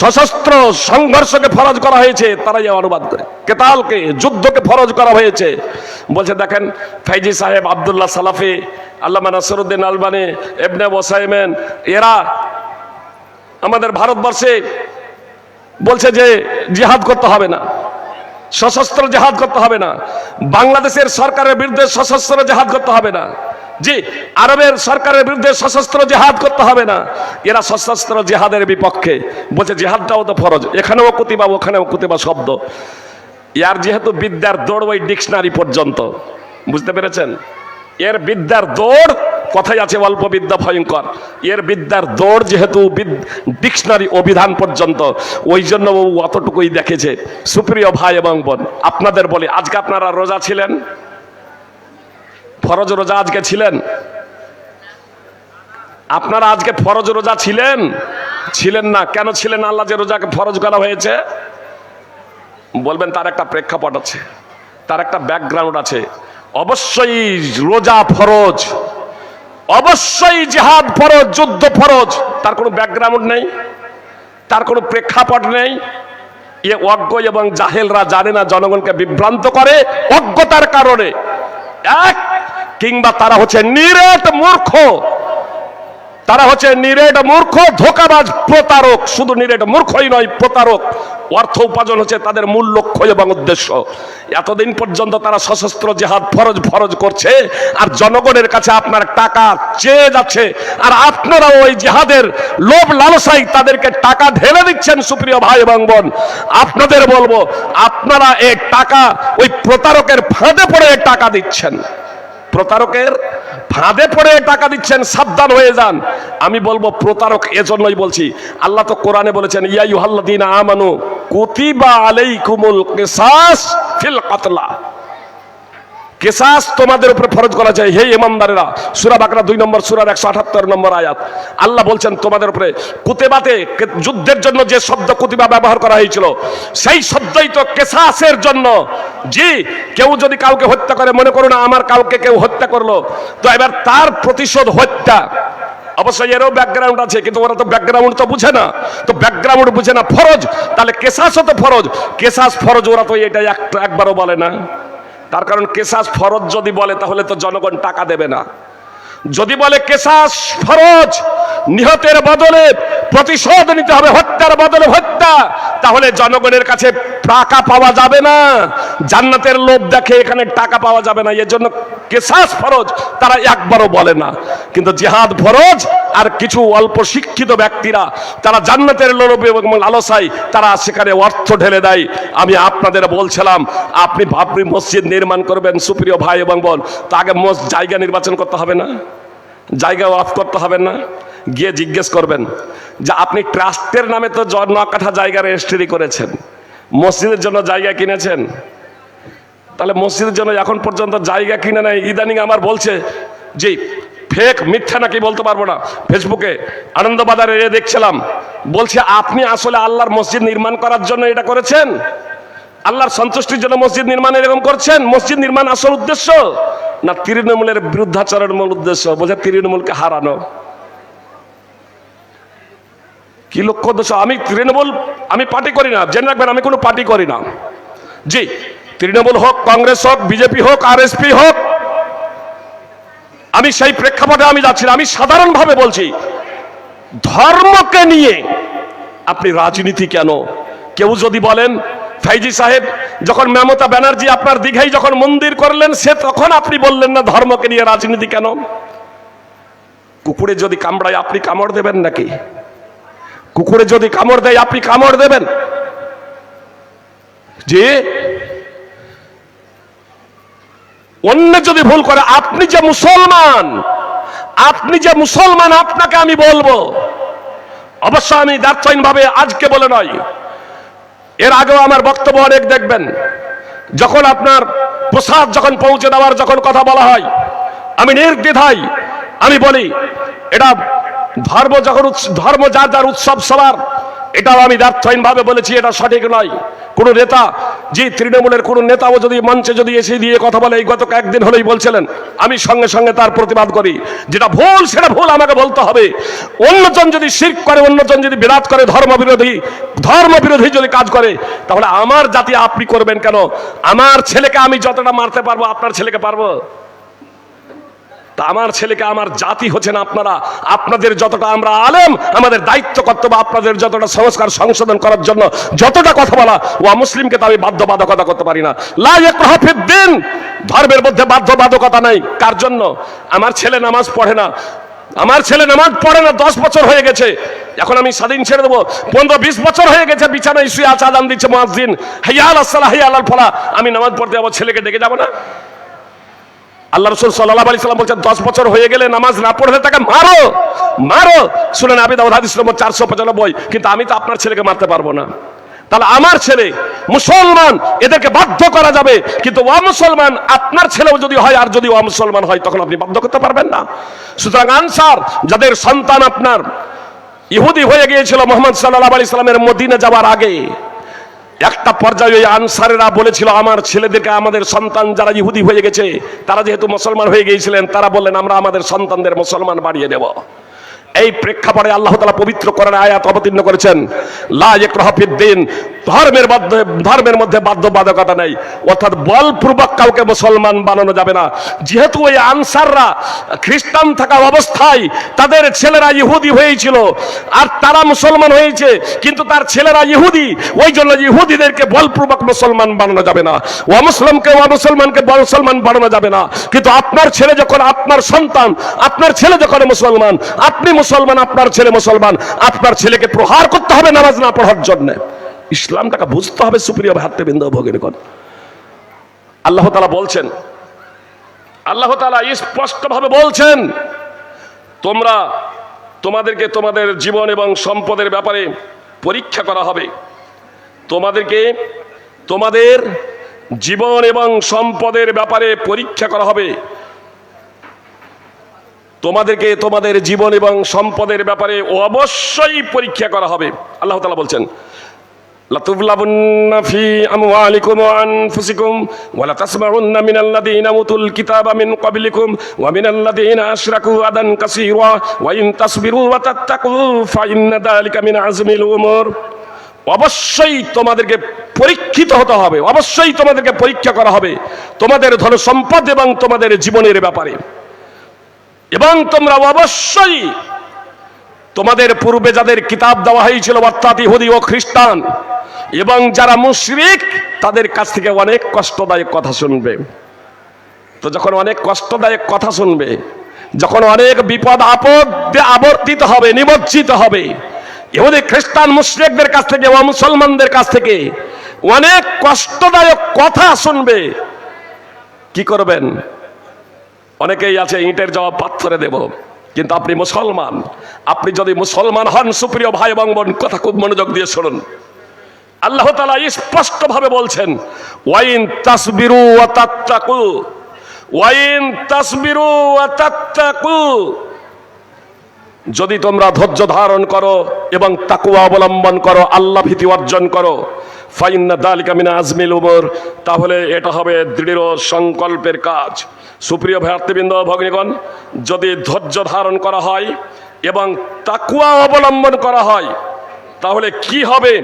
সশস্ত্র সংঘর্ষকে ফরজ করা হয়েছে। তারাই অনুবাদ করে কেতালকে, যুদ্ধকে ফরজ করা হয়েছে। বলছে দেখেন, ফাইজি সাহেব, আব্দুল্লাহ সালাফি, আল্লামা নসরুদ্দিন আলবানী, ইবনে ওসাইমিন, এরা আমাদের ভারতবর্ষে বলছে যে জিহাদ করতে হবে না, সশস্ত্র জিহাদ করতে হবে না। বাংলাদেশের সরকারের বিরুদ্ধে সশস্ত্র জিহাদ করতে হবে না। জি, আরবের সরকারের বিরুদ্ধে সশস্ত্র জিহাদ করতে হবে না। এরা সশস্ত্র জিহাদের বিপক্ষে। বলছে জিহাদটাও তো ফরজ। এখানেও কুতিবা, ওখানেও কুতিবা শব্দ। ইয়ার যেহেতু বিদ্যার দৌড় ওই ডিকশনারি পর্যন্ত, বুঝতে পেরেছেন? এর বিদ্যার দৌড়, কথাই আছে অল্প বিদ্যা ভয়ঙ্কর। এর বিদ্যার দৌড় যেহেতু ডিকশনারি অভিধান পর্যন্ত, ওই জন্য ও অতটুকুই দেখেছে। সুপ্রিয় ভাই এবং বোন, আপনাদের বলি, আজকে আপনারা রোজা ছিলেন, ফরজ রোজা আজকে ছিলেন? আপনারা আজকে ফরজ রোজা ছিলেন না। কেন ছিলেন? আল্লাহ যে রোজাকে ফরজ করা হয়েছে, বলবেন তার একটা প্রেক্ষাপট আছে, তার একটা ব্যাকগ্রাউন্ড আছে। অবশ্যই রোজা ফরজ, অবশ্যই জিহাদ ফরজ, যুদ্ধ ফরজ, তার কোনো ব্যাকগ্রাউন্ড নেই। তার কোনো প্রেক্ষাপট নেই। এ অজ্ঞ এবং জাহেলরা জানে না, জনগণকে বিভ্রান্ত করে অজ্ঞতার কারণে। এক কিংবা তারা হচ্ছে নিরেট মূর্খ, তারা হচ্ছে নিরেট মূর্খ, ধোঁকাবাজ, প্রতারক। শুধু নিরেট মূর্খই নয়, প্রতারক। অর্থ উপার্জন হচ্ছে তাদের মূল লক্ষ্য এবং উদ্দেশ্য। এতদিন পর্যন্ত তারা সশস্ত্র জিহাদ ফরজ ফরজ করছে, আর জনগণের কাছে আপনার টাকা চেয়ে যাচ্ছে, আর আপনারা ওই জিহাদের লোভ লালসায় তাদেরকে টাকা ঢেলে দিচ্ছেন। সুপ্রিয় ভাই এবং বোন, আপনাদের বলবো, আপনারা এই টাকা ওই প্রতারকের ফাঁদে পড়ে টাকা দিচ্ছেন, প্রতারকের ফাঁদে পড়ে টাকা দিচ্ছেন, সাবধান হয়ে যান। আমি বলবো প্রতারক এজন্যই বলছি, আল্লাহ তো কোরআনে বলেছেন, ইয়া আইয়ুহাল্লাযীনা আমানু কুতিবা আলাইকুমুল কিসাস ফিল কাতলা। কিসাস তোমাদের উপরে ফরজ করা যায় হে ইমানদারেরা। সূরা বাকরা 2 নম্বর সূরার 178 নম্বর আয়াত। আল্লাহ বলছেন তোমাদের উপরে কুতিবাতে, যুদ্ধের জন্য যে শব্দ কুতিবা ব্যবহার করা হয়েছিল সেই শব্দই তো কিসাসের জন্য। জি, কেউ যদি কাউকে হত্যা করে, মনে করুন আমার কাউকে কেউ হত্যা করলো, তো এবার তার প্রতিশোধ হত্যা। অবশ্যই এরও ব্যাকগ্রাউন্ড আছে, কিন্তু ওরা তো ব্যাকগ্রাউন্ড তো বুঝে না, তো ব্যাকগ্রাউন্ড বুঝে না, ফরজ। তাহলে কেসাসও তো ফরজ, কেসাস ফরজ, ওরা তো এটা একবারও বলে না। তার কারণ কেসাস ফরজ যদি বলে তাহলে তো জনগণ টাকা দেবে না। যদি বলে কেসাস ফরজ, নিহতের বদলে প্রতিশোধ নিতে হবে, হত্যার বদলে হত্যা, তাহলে জনগণের কাছে টাকা পাওয়া যাবে না। জান্নাতের লোভ দেখে এখানে টাকা পাওয়া যাবে না, এর জন্য কেসাস ফরজ তারা একবারও বলে না। কিন্তু জিহাদ ফরজ, আর কিছু অল্প শিক্ষিত ব্যক্তিরা তারা জান্নাতের লোভ এবং লালসায় তারা সেখানে অর্থ ঢেলে দেয়। আমি আপনাদের বলছিলাম, আপনি মসজিদ নির্মাণ করবেন, সুপ্রিয় ভাই এবং বোন, তো আগে জায়গা নির্বাচন করতে হবে না? জায়গা অফ করতে হবে না? গিয়ে জিজ্ঞেস করবেন যে আপনি ট্রাস্টের নামে তো 9 কাঠা জায়গা রেজিস্ট্রি করেছেন, মসজিদের জন্য জায়গা কিনেছেন, তাহলে মসজিদের জন্য এখন পর্যন্ত জায়গা কিনে নেয়। ইদানিং আমার বলছে যে ফেক, মিথ্যা নাকি বলতে পারবো না, ফেসবুকে আনন্দবাজারে দেখছিলাম, বলছে আপনি আসলে আল্লাহর মসজিদ নির্মাণ করার জন্য এটা করেছেন, আল্লাহর সন্তুষ্টির জন্য মসজিদ নির্মাণ এরকম করছেন? মসজিদ নির্মাণ আসল উদ্দেশ্য না তৃণমূলের বিরুদ্ধাচরণ মূল উদ্দেশ্য? বোঝা তৃণমূলকে হারানো। কি লক্ষ্য উদ্দেশ্য? আমি তৃণমূল, আমি পার্টি করি না, জেনে রাখবেন, আমি কোনো পার্টি করি না। জি, তৃণমূল হোক, কংগ্রেস হোক, বিজেপি হোক, আরএসপি হোক, আমি সেই প্রেক্ষাপটে আমি যাচ্ছি না। আমি সাধারণভাবে বলছি, ধর্মকে নিয়ে আপনি রাজনীতি কেন? কেউ যদি বলেন ফাইজি সাহেব যখন মমতা ব্যানার্জি আপনার দীঘায় যখন মন্দির করলেন, সে তখন আপনি বললেন না ধর্মকে নিয়ে রাজনীতি কেন? কুকুরে যদি কামড়ায় আপনি কামড় দেবেন নাকি? কুকুরে যদি কামড় দেয় আপনি কামড় দেবেন? যে অন্য যদি ভুল করে, আপনি যে মুসলমান, আপনি যে মুসলমান, আপনাকে আমি বলবো, অবশ্য আমি দার্থহীন ভাবে আজকে বলে নয়, এর আগেও আমার বক্তব্য অনেক দেখবেন, যখন আপনার প্রসাদ যখন পৌঁছে দেওয়ার যখন কথা বলা হয়, আমি নির্দ্বিধায় আমি বলি, এটা ধর্ম যখন ধর্ম যার যার উৎসব সবার, এটাও আমি দার্থহীন ভাবে বলেছি, এটা সঠিক নয়। কোন নেতা, যে তৃণমূলের কোন নেতাও যদি মঞ্চে যদি এসে দিয়ে কথা বলে, এই গত কয়েকদিন হলেই বলছিলেন, আমি সঙ্গে সঙ্গে তার প্রতিবাদ করি। যেটা ভুল সেটা ভুল আমাকে বলতে হবে। অন্যজন যদি শিরক করে, অন্যজন যদি বিরাট করে, ধর্মবিরোধী যদি কাজ করে, তাহলে আমার জাতি আপনি করবেন কেন? আমার ছেলেকে আমি যতটা মারতে পারবো, আপনার ছেলেকে পারবো? তা আমার ছেলেকে, আমার জাতি হচ্ছেন আপনারা। আপনাদের যতটা আমরা আলেম, আমাদের দায়িত্ব কর্তব্য আপনাদের যতটা সংস্কার সংশোধন করার জন্য যতটা কথা বলা, ও মুসলিমকে তো আমি বাধ্যবাধকতা করতে পারি না। লা ইকরাহা ফিদ্দিন, ধর্মের মধ্যে বাধ্যবাধকতা নাই। কার জন্য? আমার ছেলে নামাজ পড়ে না, আমার ছেলে নামাজ পড়ে না, 10 বছর হয়ে গেছে, এখন আমি স্বাধীন ছেড়ে দেবো? 15-20 বছর হয়ে গেছে, বিছানায় শুয়ে আছে, আযান দিচ্ছে মুয়াজ্জিন, হাইয়া আলাস সালাহ, হাইয়া আলাল ফালাহ, আমি নামাজ পড়তে যাবো, ছেলেকে ডেকে যাবো না? আল্লাহ রাসূল সাল্লাল্লাহু আলাইহি সাল্লাম বলেছেন, 10 বছর হয়ে গেলে নামাজ না পড়লে তাকে মারো, মারো। শুনেন আবি দাউদ হাদিস নম্বর 495। কিন্তু আমি তো আপনার ছেলেকে মারতে পারবো না। তাহলে আমার ছেলে মুসলমান, এদেরকে বাধ্য করা যাবে, কিন্তু অমুসলমান আপনার ছেলেও যদি হয়, আর যদি অমুসলমান হয়, তখন আপনি বাধ্য করতে পারবেন না। সুতরাং আনসার যাদের সন্তান আপনার ইহুদি হয়ে গিয়েছিল মুহাম্মদ সাল্লাল্লাহু আলাইহি সাল্লামের মদিনা যাওয়ার আগে, একটা পর্যায়ে ওই আনসারেরা বলেছিল, আমার ছেলেদেরকে, আমাদের সন্তান যারা ইহুদি হয়ে গেছে, তারা যেহেতু মুসলমান হয়ে গিয়েছিলেন, তারা বললেন আমরা আমাদের সন্তানদের মুসলমান বানিয়ে দেব। এই প্রেক্ষাপটে আল্লাহ তাআলা পবিত্র কোরআনে আয়াত অবতীর্ণ করেছেন, লা ইকরাহা ফিদ্দিন, ধর্মের মধ্যে বাধ্যবাধকতা নেই, অর্থাৎ বলপূর্বক কাউকে মুসলমান বানানো যাবে না। যেহেতু ওই আনসাররা খ্রিস্টান থাকা অবস্থায় তাদের ছেলেরা ইহুদি হয়েছিল আর তারা মুসলমান হয়েছে, কিন্তু তার ছেলেরা ইহুদি, ওই জন্য ইহুদিদেরকে বলপূর্বক মুসলমান বানানো যাবে না, অমুসলিমকে মুসলমান বানানো যাবে না। কিন্তু আপনার ছেলে যখন, আপনার সন্তান, আপনার ছেলে যখন মুসলমান, আপনি মুসলমান, আপনার ছেলে মুসলমান, আপনার ছেলেকে প্রহার করতে হবে নামাজ না পড়ার জন্য। ইসলামটাকে বুঝতে হবে সুপ্রিয় ভাতৃবৃন্দ ভগিনীগণ। আল্লাহ তাআলা বলছেন, আল্লাহ তাআলা স্পষ্টভাবে বলছেন, তোমাদেরকে তোমাদের জীবন এবং সম্পদের ব্যাপারে পরীক্ষা করা হবে। তোমাদেরকে তোমাদের জীবন এবং সম্পদের ব্যাপারে পরীক্ষা করা হবে। তোমাদেরকে তোমাদের জীবন এবং সম্পদের ব্যাপারে অবশ্যই পরীক্ষা করা হবে। আল্লাহ তাআলা বলছেন, লাতুবলাবুন্না ফি আমওয়ালিকুম ওয়া আনফুসিকুম ওয়া লাতাসমাউন্না মিনাল্লাযীনা উতুল কিতাবা মিন ক্বাবলিকুম ওয়া মিনাল্লাযীনা আশরাকু আদান কাসীরা ওয়া ইন তাসবিরু ওয়া তাত্তাকু ফাইন্না যালিকা মিন আযমিল উমুর। অবশ্যই তোমাদেরকে পরীক্ষিত হতে হবে, অবশ্যই তোমাদেরকে পরীক্ষা করা হবে তোমাদের ধন সম্পদ এবং তোমাদের জীবনের ব্যাপারে। এবং তোমরা অবশ্যই তোমাদের পূর্বে যাদের কিতাব দেওয়া হয়েছিল অর্থাৎ ইহুদি ও খ্রিস্টান এবং যারা মুশরিক, তাদের কাছ থেকে অনেক কষ্টদায়ক কথা শুনবে। তো যখন অনেক কষ্টদায়ক কথা শুনবে, যখন অনেক বিপদ আপদে আবর্তিত হবে, নিমজ্জিত হবে, ইহুদি খ্রিস্টান মুশরিকদের কাছ থেকে ও মুসলমানদের কাছ থেকে অনেক কষ্টদায়ক কথা শুনবে, কি করবেন? অনেকেই আছে ইটের জবাব পাথরে দেব, কিন্তু আপনি মুসলমান, আপনি যদি মুসলমান হন সুপ্রিয় ভাই এবং বোন, কথা খুব মনোযোগ দিয়ে শুনুন। আল্লাহ তাআলা স্পষ্টভাবে বলছেন, ওয়াইন তাসবিরু ওয়া তাত্তাকু, ওয়াইন তাসবিরু ওয়া তাত্তাকু, যদি তোমরা ধৈর্য ধারণ করো এবং তাকওয়া অবলম্বন করো, আল্লাহ ভীতি অর্জন করো, ফাইন্না যালিকা মিন আযমিল উমুর, তাহলে এটা হবে দৃঢ় সংকল্পের কাজ। সুপ্রিয় ভাতৃবৃন্দ ভগ্নীগণ, যদি ধৈর্য ধারণ করা হয় এবং তাকওয়া অবলম্বন করা হয়, তাহলে কি হবে?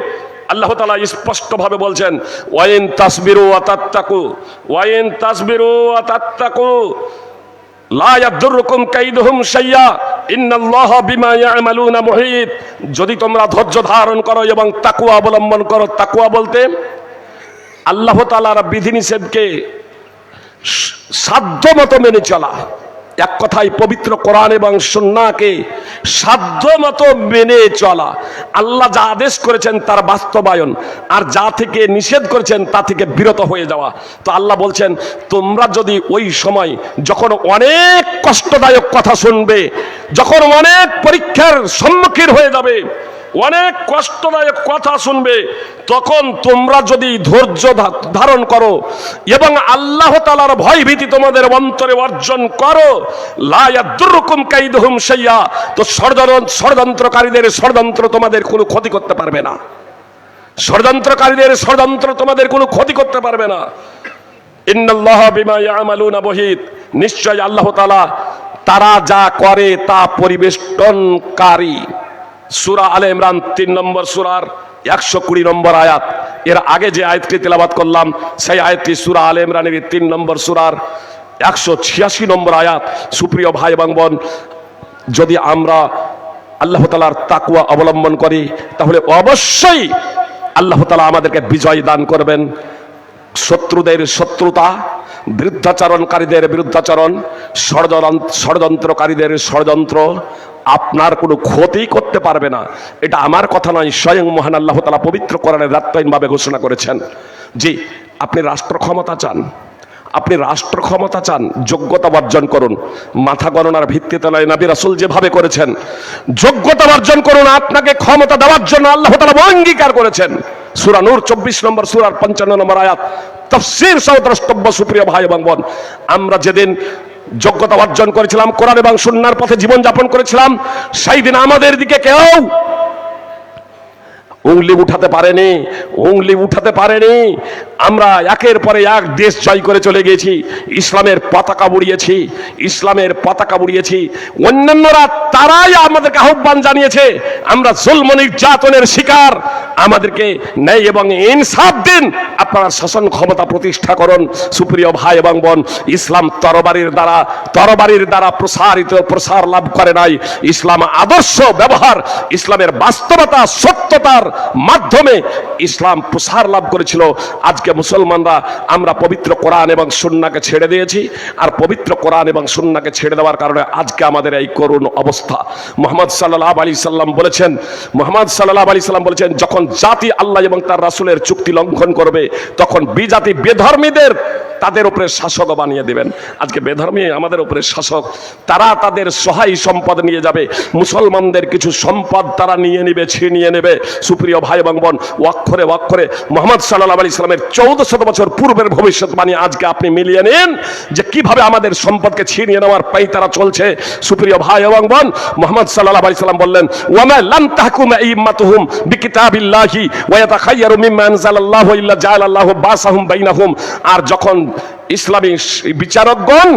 আল্লাহ তাআলা স্পষ্টভাবে বলছেন, ওয়াইন তাসবিরু ওয়া তাত্তাকু, ওয়াইন তাসবিরু ওয়া তাত্তাকু লা ইয়াদুররুকুম কাইদুহুম শাইয়্যা ইন্নাল্লাহা বিমা ইয়ামালুনা মুহিত। যদি তোমরা ধৈর্য ধারণ করো এবং তাকওয়া অবলম্বন করো, তাকওয়া বলতে আল্লাহ তাআলার বিধিনিষেধকে সাধ্যমতো মেনে চলা, এক কথায় পবিত্র কোরআন এবং সুন্নাহকে সাধ্যমতো মেনে চলা, আল্লাহ যা আদেশ করেছেন তার বাস্তবায়ন, আর যা থেকে নিষেধ করেছেন তা থেকে বিরত হয়ে যাওয়া। তো আল্লাহ বলছেন, তোমরা যদি ওই সময় যখন অনেক কষ্টদায়ক কথা শুনবে, যখন অনেক পরীক্ষার সম্মুখীন হয়ে যাবে, অনেক কষ্টদায়ক কথা শুনবে, তখন তোমরা যদি ধৈর্য ধারণ করো এবং আল্লাহ তাআলার ভয় ভীতি তোমাদের অন্তরে অর্জন করো, লা ইয়াদুররুকুম কাইদুহুম শাইয়্যা, তো ষড়যন্ত্রকারীদের ষড়যন্ত্র তোমাদের কোনো ক্ষতি করতে পারবে না, ষড়যন্ত্রকারীদের ষড়যন্ত্র তোমাদের কোনো ক্ষতি করতে পারবে না। ইন্নাল্লাহা বিমা ইয়ামালুনা মুহিত, নিশ্চয় আল্লাহ তাআলা তারা যা করে তা পরিবেষ্টনকারী। সূরা আলে ইমরান 3 নম্বর সূরার 120 নম্বর আয়াত। এর আগে যে আয়াতটি তেলাওয়াত করলাম সেই আয়াতটি সূরা আলে ইমরানের 3 নম্বর সূরার 186 নম্বর আয়াত। সুপ্রিয় ভাই এবং বোন, যদি আমরা আল্লাহ তাআলার তাকওয়া অবলম্বন করি, তাহলে অবশ্যই আল্লাহ তাআলা আমাদেরকে বিজয় দান করবেন। শত্রুদের শত্রুতা, বিরুদ্ধাচরণকারীদের বিরুদ্ধাচরণ, ষড়যন্ত্রকারীদের ষড়যন্ত্র আপনার কোনো ক্ষতি করতে পারবে না। এটা আমার কথা নয়, স্বয়ং মহান আল্লাহ তাআলা পবিত্র কোরআনে রাত্তাইনভাবে ঘোষণা করেছেন। জি, আপনি রাষ্ট্র ক্ষমতা চান, আপনি রাষ্ট্র ক্ষমতা চান, যোগ্যতা অর্জন করুন। মাথা গণনার ভিত্তিতে নয়, নবী রাসূল যেভাবে করেছেন, যোগ্যতা অর্জন করুন। আপনাকে ক্ষমতা দেওয়ার জন্য আল্লাহ তাআলা অঙ্গীকার করেছেন। সূরা নূর 24 নম্বর সূরার 55 নম্বর আয়াত, তাফসীর সহ দ্রষ্টব্য। সুপ্রিয় ভাই এবং বোন, আমরা যেদিন যোগ্যতা অর্জন করেছিলাম, কোরআন এবং সুন্নাহর পথে জীবন যাপন করেছিলাম, সেই দিন আমাদের দিকে কেউ উংলি উঠাতে পারেনি, উংলি উঠাতে পারেনি। আমরা একের পরে এক দেশ জয় করে চলে গেছি, ইসলামের পতাকা উড়িয়েছি, ইসলামের পতাকা উড়িয়েছি। অন্যান্যরা তারাই আমাদেরকে আহ্বান জানিয়েছে, আমরা জুলম নির্যাতনের শিকার, আমাদেরকে ন্যায় এবং ইনসাফ দিন, আপনারা শাসন ক্ষমতা প্রতিষ্ঠা করুন। সুপ্রিয় ভাই এবং বোন, ইসলাম তরবারির দ্বারা প্রসার লাভ করে নাই। ইসলাম আদর্শ ব্যবহার, ইসলামের বাস্তবতা সত্যতার মাধ্যমে ইসলাম প্রসার লাভ করেছিল। আজকে মুসলমানরা আমরা পবিত্র কোরআন এবং সুন্নাহকে ছেড়ে দিয়েছি, আর পবিত্র কোরআন এবং সুন্নাহকে ছেড়ে দেওয়ার কারণে আজকে আমাদের এই করুণ অবস্থা। মুহাম্মদ সাল্লাল্লাহু আলাইহি সাল্লাম বলেছেন, যখন জাতি আল্লাহ এবং তার রাসূলের চুক্তি লঙ্ঘন করবে, তখন বিজাতি বেধর্মীদের তাদের উপরে শাসক বানিয়ে দিবেন। আজকে বেধর্মী আমাদের উপরে শাসক, তারা তাদের সহায় সম্পদ নিয়ে যাবে, মুসলমানদের কিছু সম্পদ তারা নিয়ে নেবে, ছিনিয়ে নেবে। সুপ্রিয় ভাই এবং বোন, অক্ষরে অক্ষরে মুহাম্মদ সাল্লাল্লাহু আলাইহি সাল্লামের 1400 বছর পূর্বের ভবিষ্যৎবাণী আজকে আপনি মিলিয়ে নিন যে কিভাবে আমাদের সম্পদকে ছিনিয়ে নেওয়ার পাইতারা চলছে। সুপ্রিয় ভাই এবং বোন, মুহাম্মদ সাল্লাল্লাহু আলাইহি সাল্লাম বললেন, ওয়ামা লাম তাহকুম আইম্মাতুহুম বিকিতাবিল্লাহি ওয়া ইয়াতাখায়্যারু মিম্মা আনজালাল্লাহু ইল্লা জাআলাল্লাহু বাসাহুম বাইনাহুম। আর যখন ইসলামী বিচারকগণ,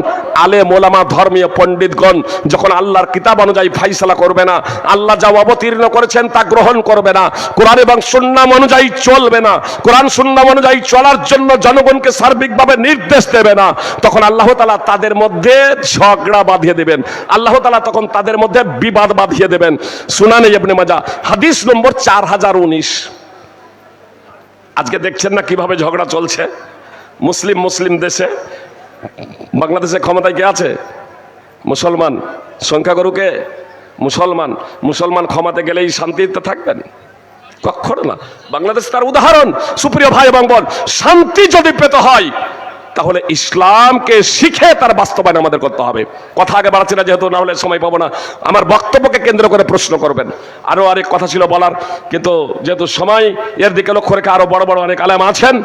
আলেম ওলামা, ধর্মীয় পণ্ডিতগণ যখন আল্লাহর কিতাব অনুযায়ী ফাইসালা করবে না, আল্লাহ যা অবতীর্ণ করেছেন তা গ্রহণ করবে না, কোরআন এবং সুন্নাহ অনুযায়ী চলবে না, কোরআন সুন্নাহ অনুযায়ী চলার জন্য জনগণকে সার্বিকভাবে নির্দেশ দেবে না, তখন আল্লাহ তাআলা তাদের মধ্যে ঝগড়া বাঁধিয়ে দেবেন, আল্লাহ তাআলা তখন তাদের মধ্যে বিবাদ বাঁধিয়ে দেবেন। সুনানে ইবনে মাজাহ হাদিস নম্বর 4019। আজকে দেখছেন না কিভাবে ঝগড়া চলছে মুসলিম দেশে। বাংলাদেশে ক্ষমতায় কে আছে? মুসলমান। সংখ্যাগুরুকে মুসলমান ক্ষমতাতে গেলেই শান্তিতে থাকবেন? কখনো না। বাংলাদেশ তার উদাহরণ। সুপ্রিয় ভাই এবং বোন, শান্তি যদি পেতে হয় তাহলে ইসলামকে শিখে তার বাস্তবায়ন আমাদের করতে হবে। কথা আগে বাড়াচ্ছি না, যেহেতু না হলে সময় পাবো না। আমার বক্তব্যকে কেন্দ্র করে প্রশ্ন করবেন। আরো অনেক কথা ছিল বলার, কিন্তু যেহেতু সময় এর দিকে লক্ষ্য রেখে আরো বড় বড় অনেক আলেম আছেন,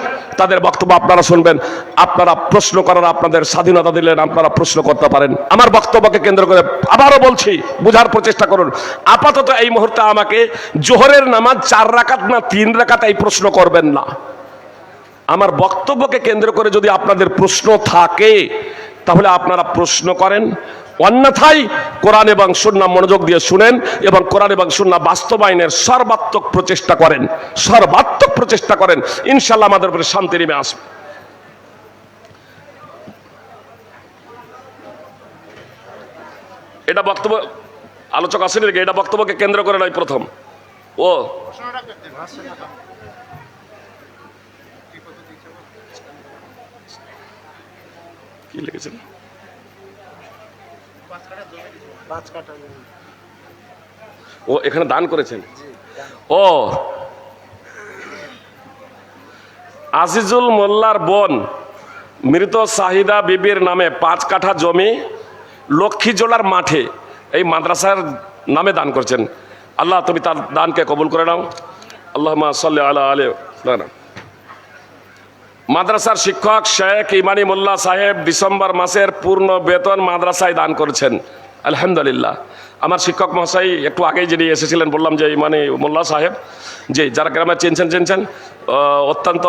তাদের বক্তব্য আপনারা শুনবেন। আপনারা প্রশ্ন করার আপনাদের স্বাধীনতা দিলেন, আপনারা প্রশ্ন করতে পারেন। আমার বক্তব্যকে কেন্দ্র করে আবারও বলছি, বুঝার প্রচেষ্টা করুন। আপাতত এই মুহূর্তে আমাকে জোহরের নামাজ 4 রাকাত না 3 রাকাত এই প্রশ্ন করবেন না। আমার বক্তব্যকে কেন্দ্র করে যদি আপনাদের প্রশ্ন থাকে তাহলে আপনারা প্রশ্ন করেন, অন্যথায় কোরআন এবং সুন্নাহ মনোযোগ দিয়ে শুনেন এবং কোরআন এবং সুন্নাহ বাস্তবায়নের সর্বাত্মক প্রচেষ্টা করেন। ইনশাআল্লাহ আমাদের উপরে শান্তি নেমে আসবে। এটা বক্তব্য আলোচক আসেনি, এটা বক্তব্যকে কেন্দ্র করে নয়। প্রথম কি লিখেছেন? 5 কাঠা। ও এখানে দান করেছেন। ও আজিজুল মোল্লার বোন মৃত শাহিদা বিবির নামে 5 কাঠা জমি লক্ষ্মীজোলার মাঠে এই মাদ্রাসার নামে দান করছেন। আল্লাহ তুমি তার দানকে কবুল করে নাও। আল্লাহুম্মা সাল্লি আলা আলিহি। মাদ্রাসার শিক্ষক শেখ ইমানি মোল্লা সাহেব ডিসেম্বর মাসের পূর্ণ বেতন মাদ্রাসায় দান করেছেন। আলহামদুলিল্লাহ। আমার শিক্ষক মহাশয় একটু আগেই যিনি এসেছিলেন, বললাম যে ইমানি মোল্লা সাহেব, যে যারা গ্রামে চিনছেন, অত্যন্ত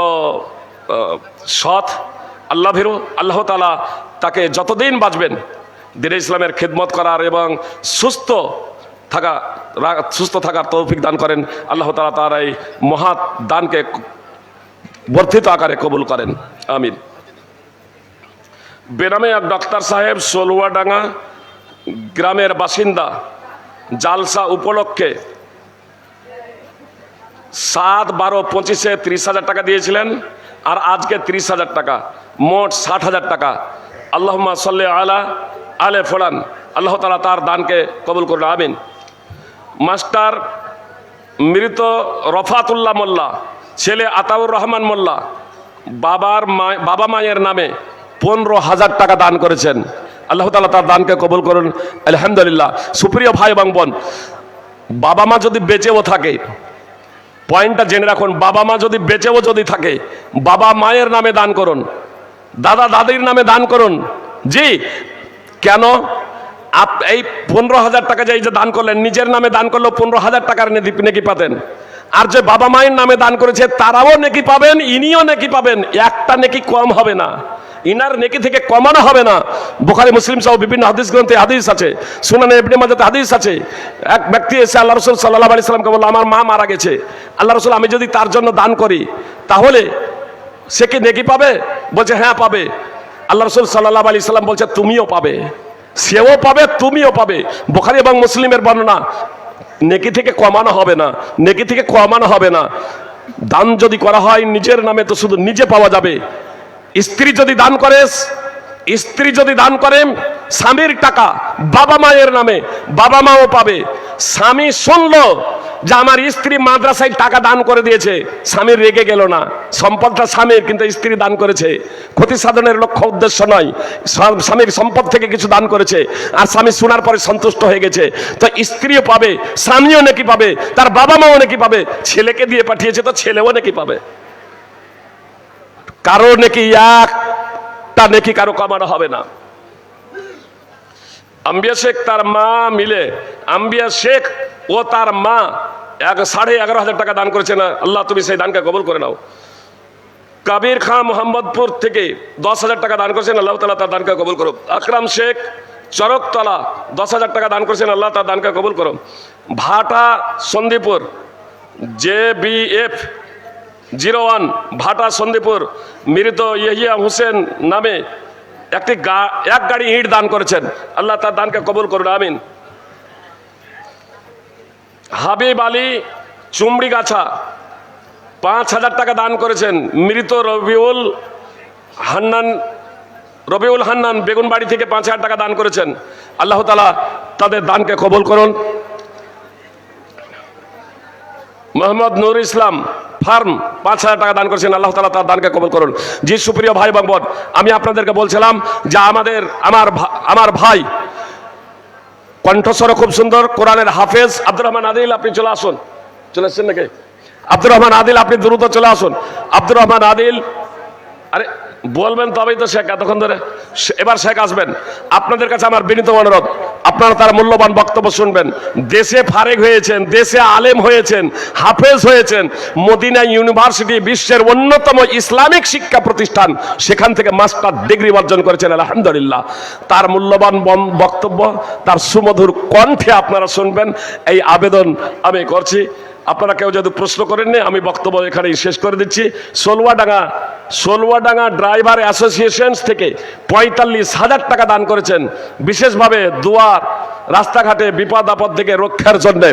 সৎ, আল্লাহ ভীরু। আল্লাহ তাআলা তাকে যতদিন বাঁচবেন দ্বীন ইসলামের খিদমত করার এবং সুস্থ থাকার তৌফিক দান করেন। আল্লাহ তাআলা তার এই মহৎ দানকে বর্ধিত আকারে কবুল করেন, আমিন। বেনামে এক ডাক্তার সাহেব সলুয়াডাঙ্গা গ্রামের বাসিন্দা জালসা উপলক্ষে 7-12-25-এ 30,000 টাকা দিয়েছিলেন, আর আজকে 30,000 টাকা, মোট 60,000 টাকা। আল্লাহুম্মা সাল্লি আলা আলে ফুলান। আল্লাহ তাআলা তার দানকে কবুল করুন, আমিন। মাস্টার মৃত রফাতুল্লাহ মোল্লা, ছেলে আতাউর রহমান মোল্লা বাবা মায়ের নামে 15,000 টাকা দান করেছেন। আল্লাহ তাআলা তার দানকে কবুল করুন, আলহামদুলিল্লাহ। সুপ্রিয় ভাই এবং বোন, বাবা মা যদি বেঁচেও থাকে, পয়েন্টটা জেনে রাখুন, বাবা মা যদি বেঁচেও থাকে, বাবা মায়ের নামে দান করুন, দাদা দাদির নামে দান করুন। জি, কেন? এই 15,000 টাকা যে দান করলেন, নিজের নামে দান করলেও 15,000 টাকার নেকি পাতেন, আর যে বাবা মায়ের নামে দান করেছে তারাও নেকি পাবেন, ইনিও নেকি পাবেন, একটা নেকি কম হবে না, ইনার নেকি থেকে কমানো হবে না। বুখারী মুসলিম সহ বিভিন্ন হাদিস গ্রন্থে হাদিস আছে, সুনানে ইবনে মাজাতে হাদিস আছে। এক ব্যক্তি এসে আল্লাহ রাসূল সাল্লাল্লাহু আলাইহি সাল্লামকে বলল, আমার মা মারা গেছে, আল্লাহ রাসূল আমি যদি তার জন্য দান করি তাহলে সে কি নেকি পাবে? বলছে হ্যাঁ পাবে। আল্লাহ রাসূল সাল্লাল্লাহু আলাইহি সাল্লাম বলছে তুমিও পাবে, সেও পাবে, তুমিও পাবে। বুখারী এবং মুসলিমের বর্ণনা। নেকি থেকে কমানো হবে না, নেকি থেকে কমানো হবে না। দান যদি করা হয় নিজের নামে তো শুধু নিজে পাওয়া যাবে। স্ত্রী যদি দান করে, স্ত্রী যদি দান করেন স্বামীর টাকা বাবা মায়ের নামে, বাবা মাও পাবে। স্বামী শুনলো যে আমার স্ত্রী মাদ্রাসায় টাকা দান করে দিয়েছে, স্বামীর রেগে গেল না, সম্পদটা স্বামীর কিন্তু স্ত্রী দান করেছে, ক্ষতি সাধনের লক্ষ্য উদ্দেশ্য নয়, স্বামীর সম্পদ থেকে কিছু দান করেছে, আর স্বামী শোনার পরে সন্তুষ্ট হয়ে গেছে, তো স্ত্রীও পাবে, স্বামীও নাকি পাবে, তার বাবা মাও নাকি পাবে, ছেলেকে দিয়ে পাঠিয়েছে তো ছেলেও নাকি পাবে। কারো নাকি একটা নেকি কারো কমানো হবে না। আম্বিয়া শেখ তার মা মিলে, আম্বিয়া শেখ ও তার মা 11,500 টাকা দান করেছে না, আল্লাহ তুমি সেই দানকে কবুল করে নাও। কাবির খান মোহাম্মদপুর থেকে 10,000 টাকা দান করেছেন, আল্লাহ তাআলা তার দানকে কবুল করো। আকরাম শেখ চরকতলা 10,000 টাকা দান করেছেন, আল্লাহ তার দানকে কবুল করো। ভাটা সন্দীপুর JBF 01 ভাটা সন্দীপুর মৃত ইহিয়া হোসেন নামে এক গাড়ি ইট দান করেছেন, আল্লাহ তার দানকে কবুল করুন, আমিন। হাবিব আলী চুমড়িগাছা 5,000 টাকা দান করেছেন, মৃত রবিউল হান্নান বেগুনবাড়ি থেকে 5,000 টাকা দান করেছেন, আল্লাহ তাআলা তাদের দানকে কবুল করুন। মোহাম্মদ নুর ইসলাম ফার্ম 5,000 টাকা দান করেছেন, আল্লাহ তাআলা তার দানকে কবুল করুন। জি সুপ্রিয় ভাই এবং বোন, আমি আপনাদেরকে বলছিলাম যে আমার ভাই কণ্ঠস্বর খুব সুন্দর, কোরআনের হাফেজ আব্দুর রহমান আদিল, আপনি চলে আসুন। চলে আসছেন নাকি? আব্দুর রহমান আদিল, আপনি দ্রুত চলে আসুন। আব্দুর রহমান আদিল, আরে বলবেন তবেই তো শেখ, এতক্ষণ ধরে এবার শেখ আসবেন। আপনাদের কাছে আমার বিনীত অনুরোধ, আপনারা তার মূল্যবান বক্তব্য শুনবেন। দেশে ফারেক হয়েছেন, দেশে আলেম হয়েছেন, হাফেজ হয়েছেন, মদিনা ইউনিভার্সিটি বিশ্বের অন্যতম ইসলামিক শিক্ষা প্রতিষ্ঠান, সেখান থেকে মাস্টার ডিগ্রি অর্জন করেছেন, আলহামদুলিল্লাহ। তার মূল্যবান বক্তব্য তার সুমধুর কণ্ঠে আপনারা শুনবেন, এই আবেদন আমি করছি। আপনারা কেউ যদি প্রশ্ন করেননি, আমি বক্তব্য এখানেই শেষ করে দিচ্ছি। সোলুয়াডাঙ্গা ড্রাইভার অ্যাসোসিয়েশন থেকে 45,000 টাকা দান করেছেন, বিশেষভাবে দুয়ার রাস্তাঘাটে বিপদ আপদ থেকে রক্ষার জন্য।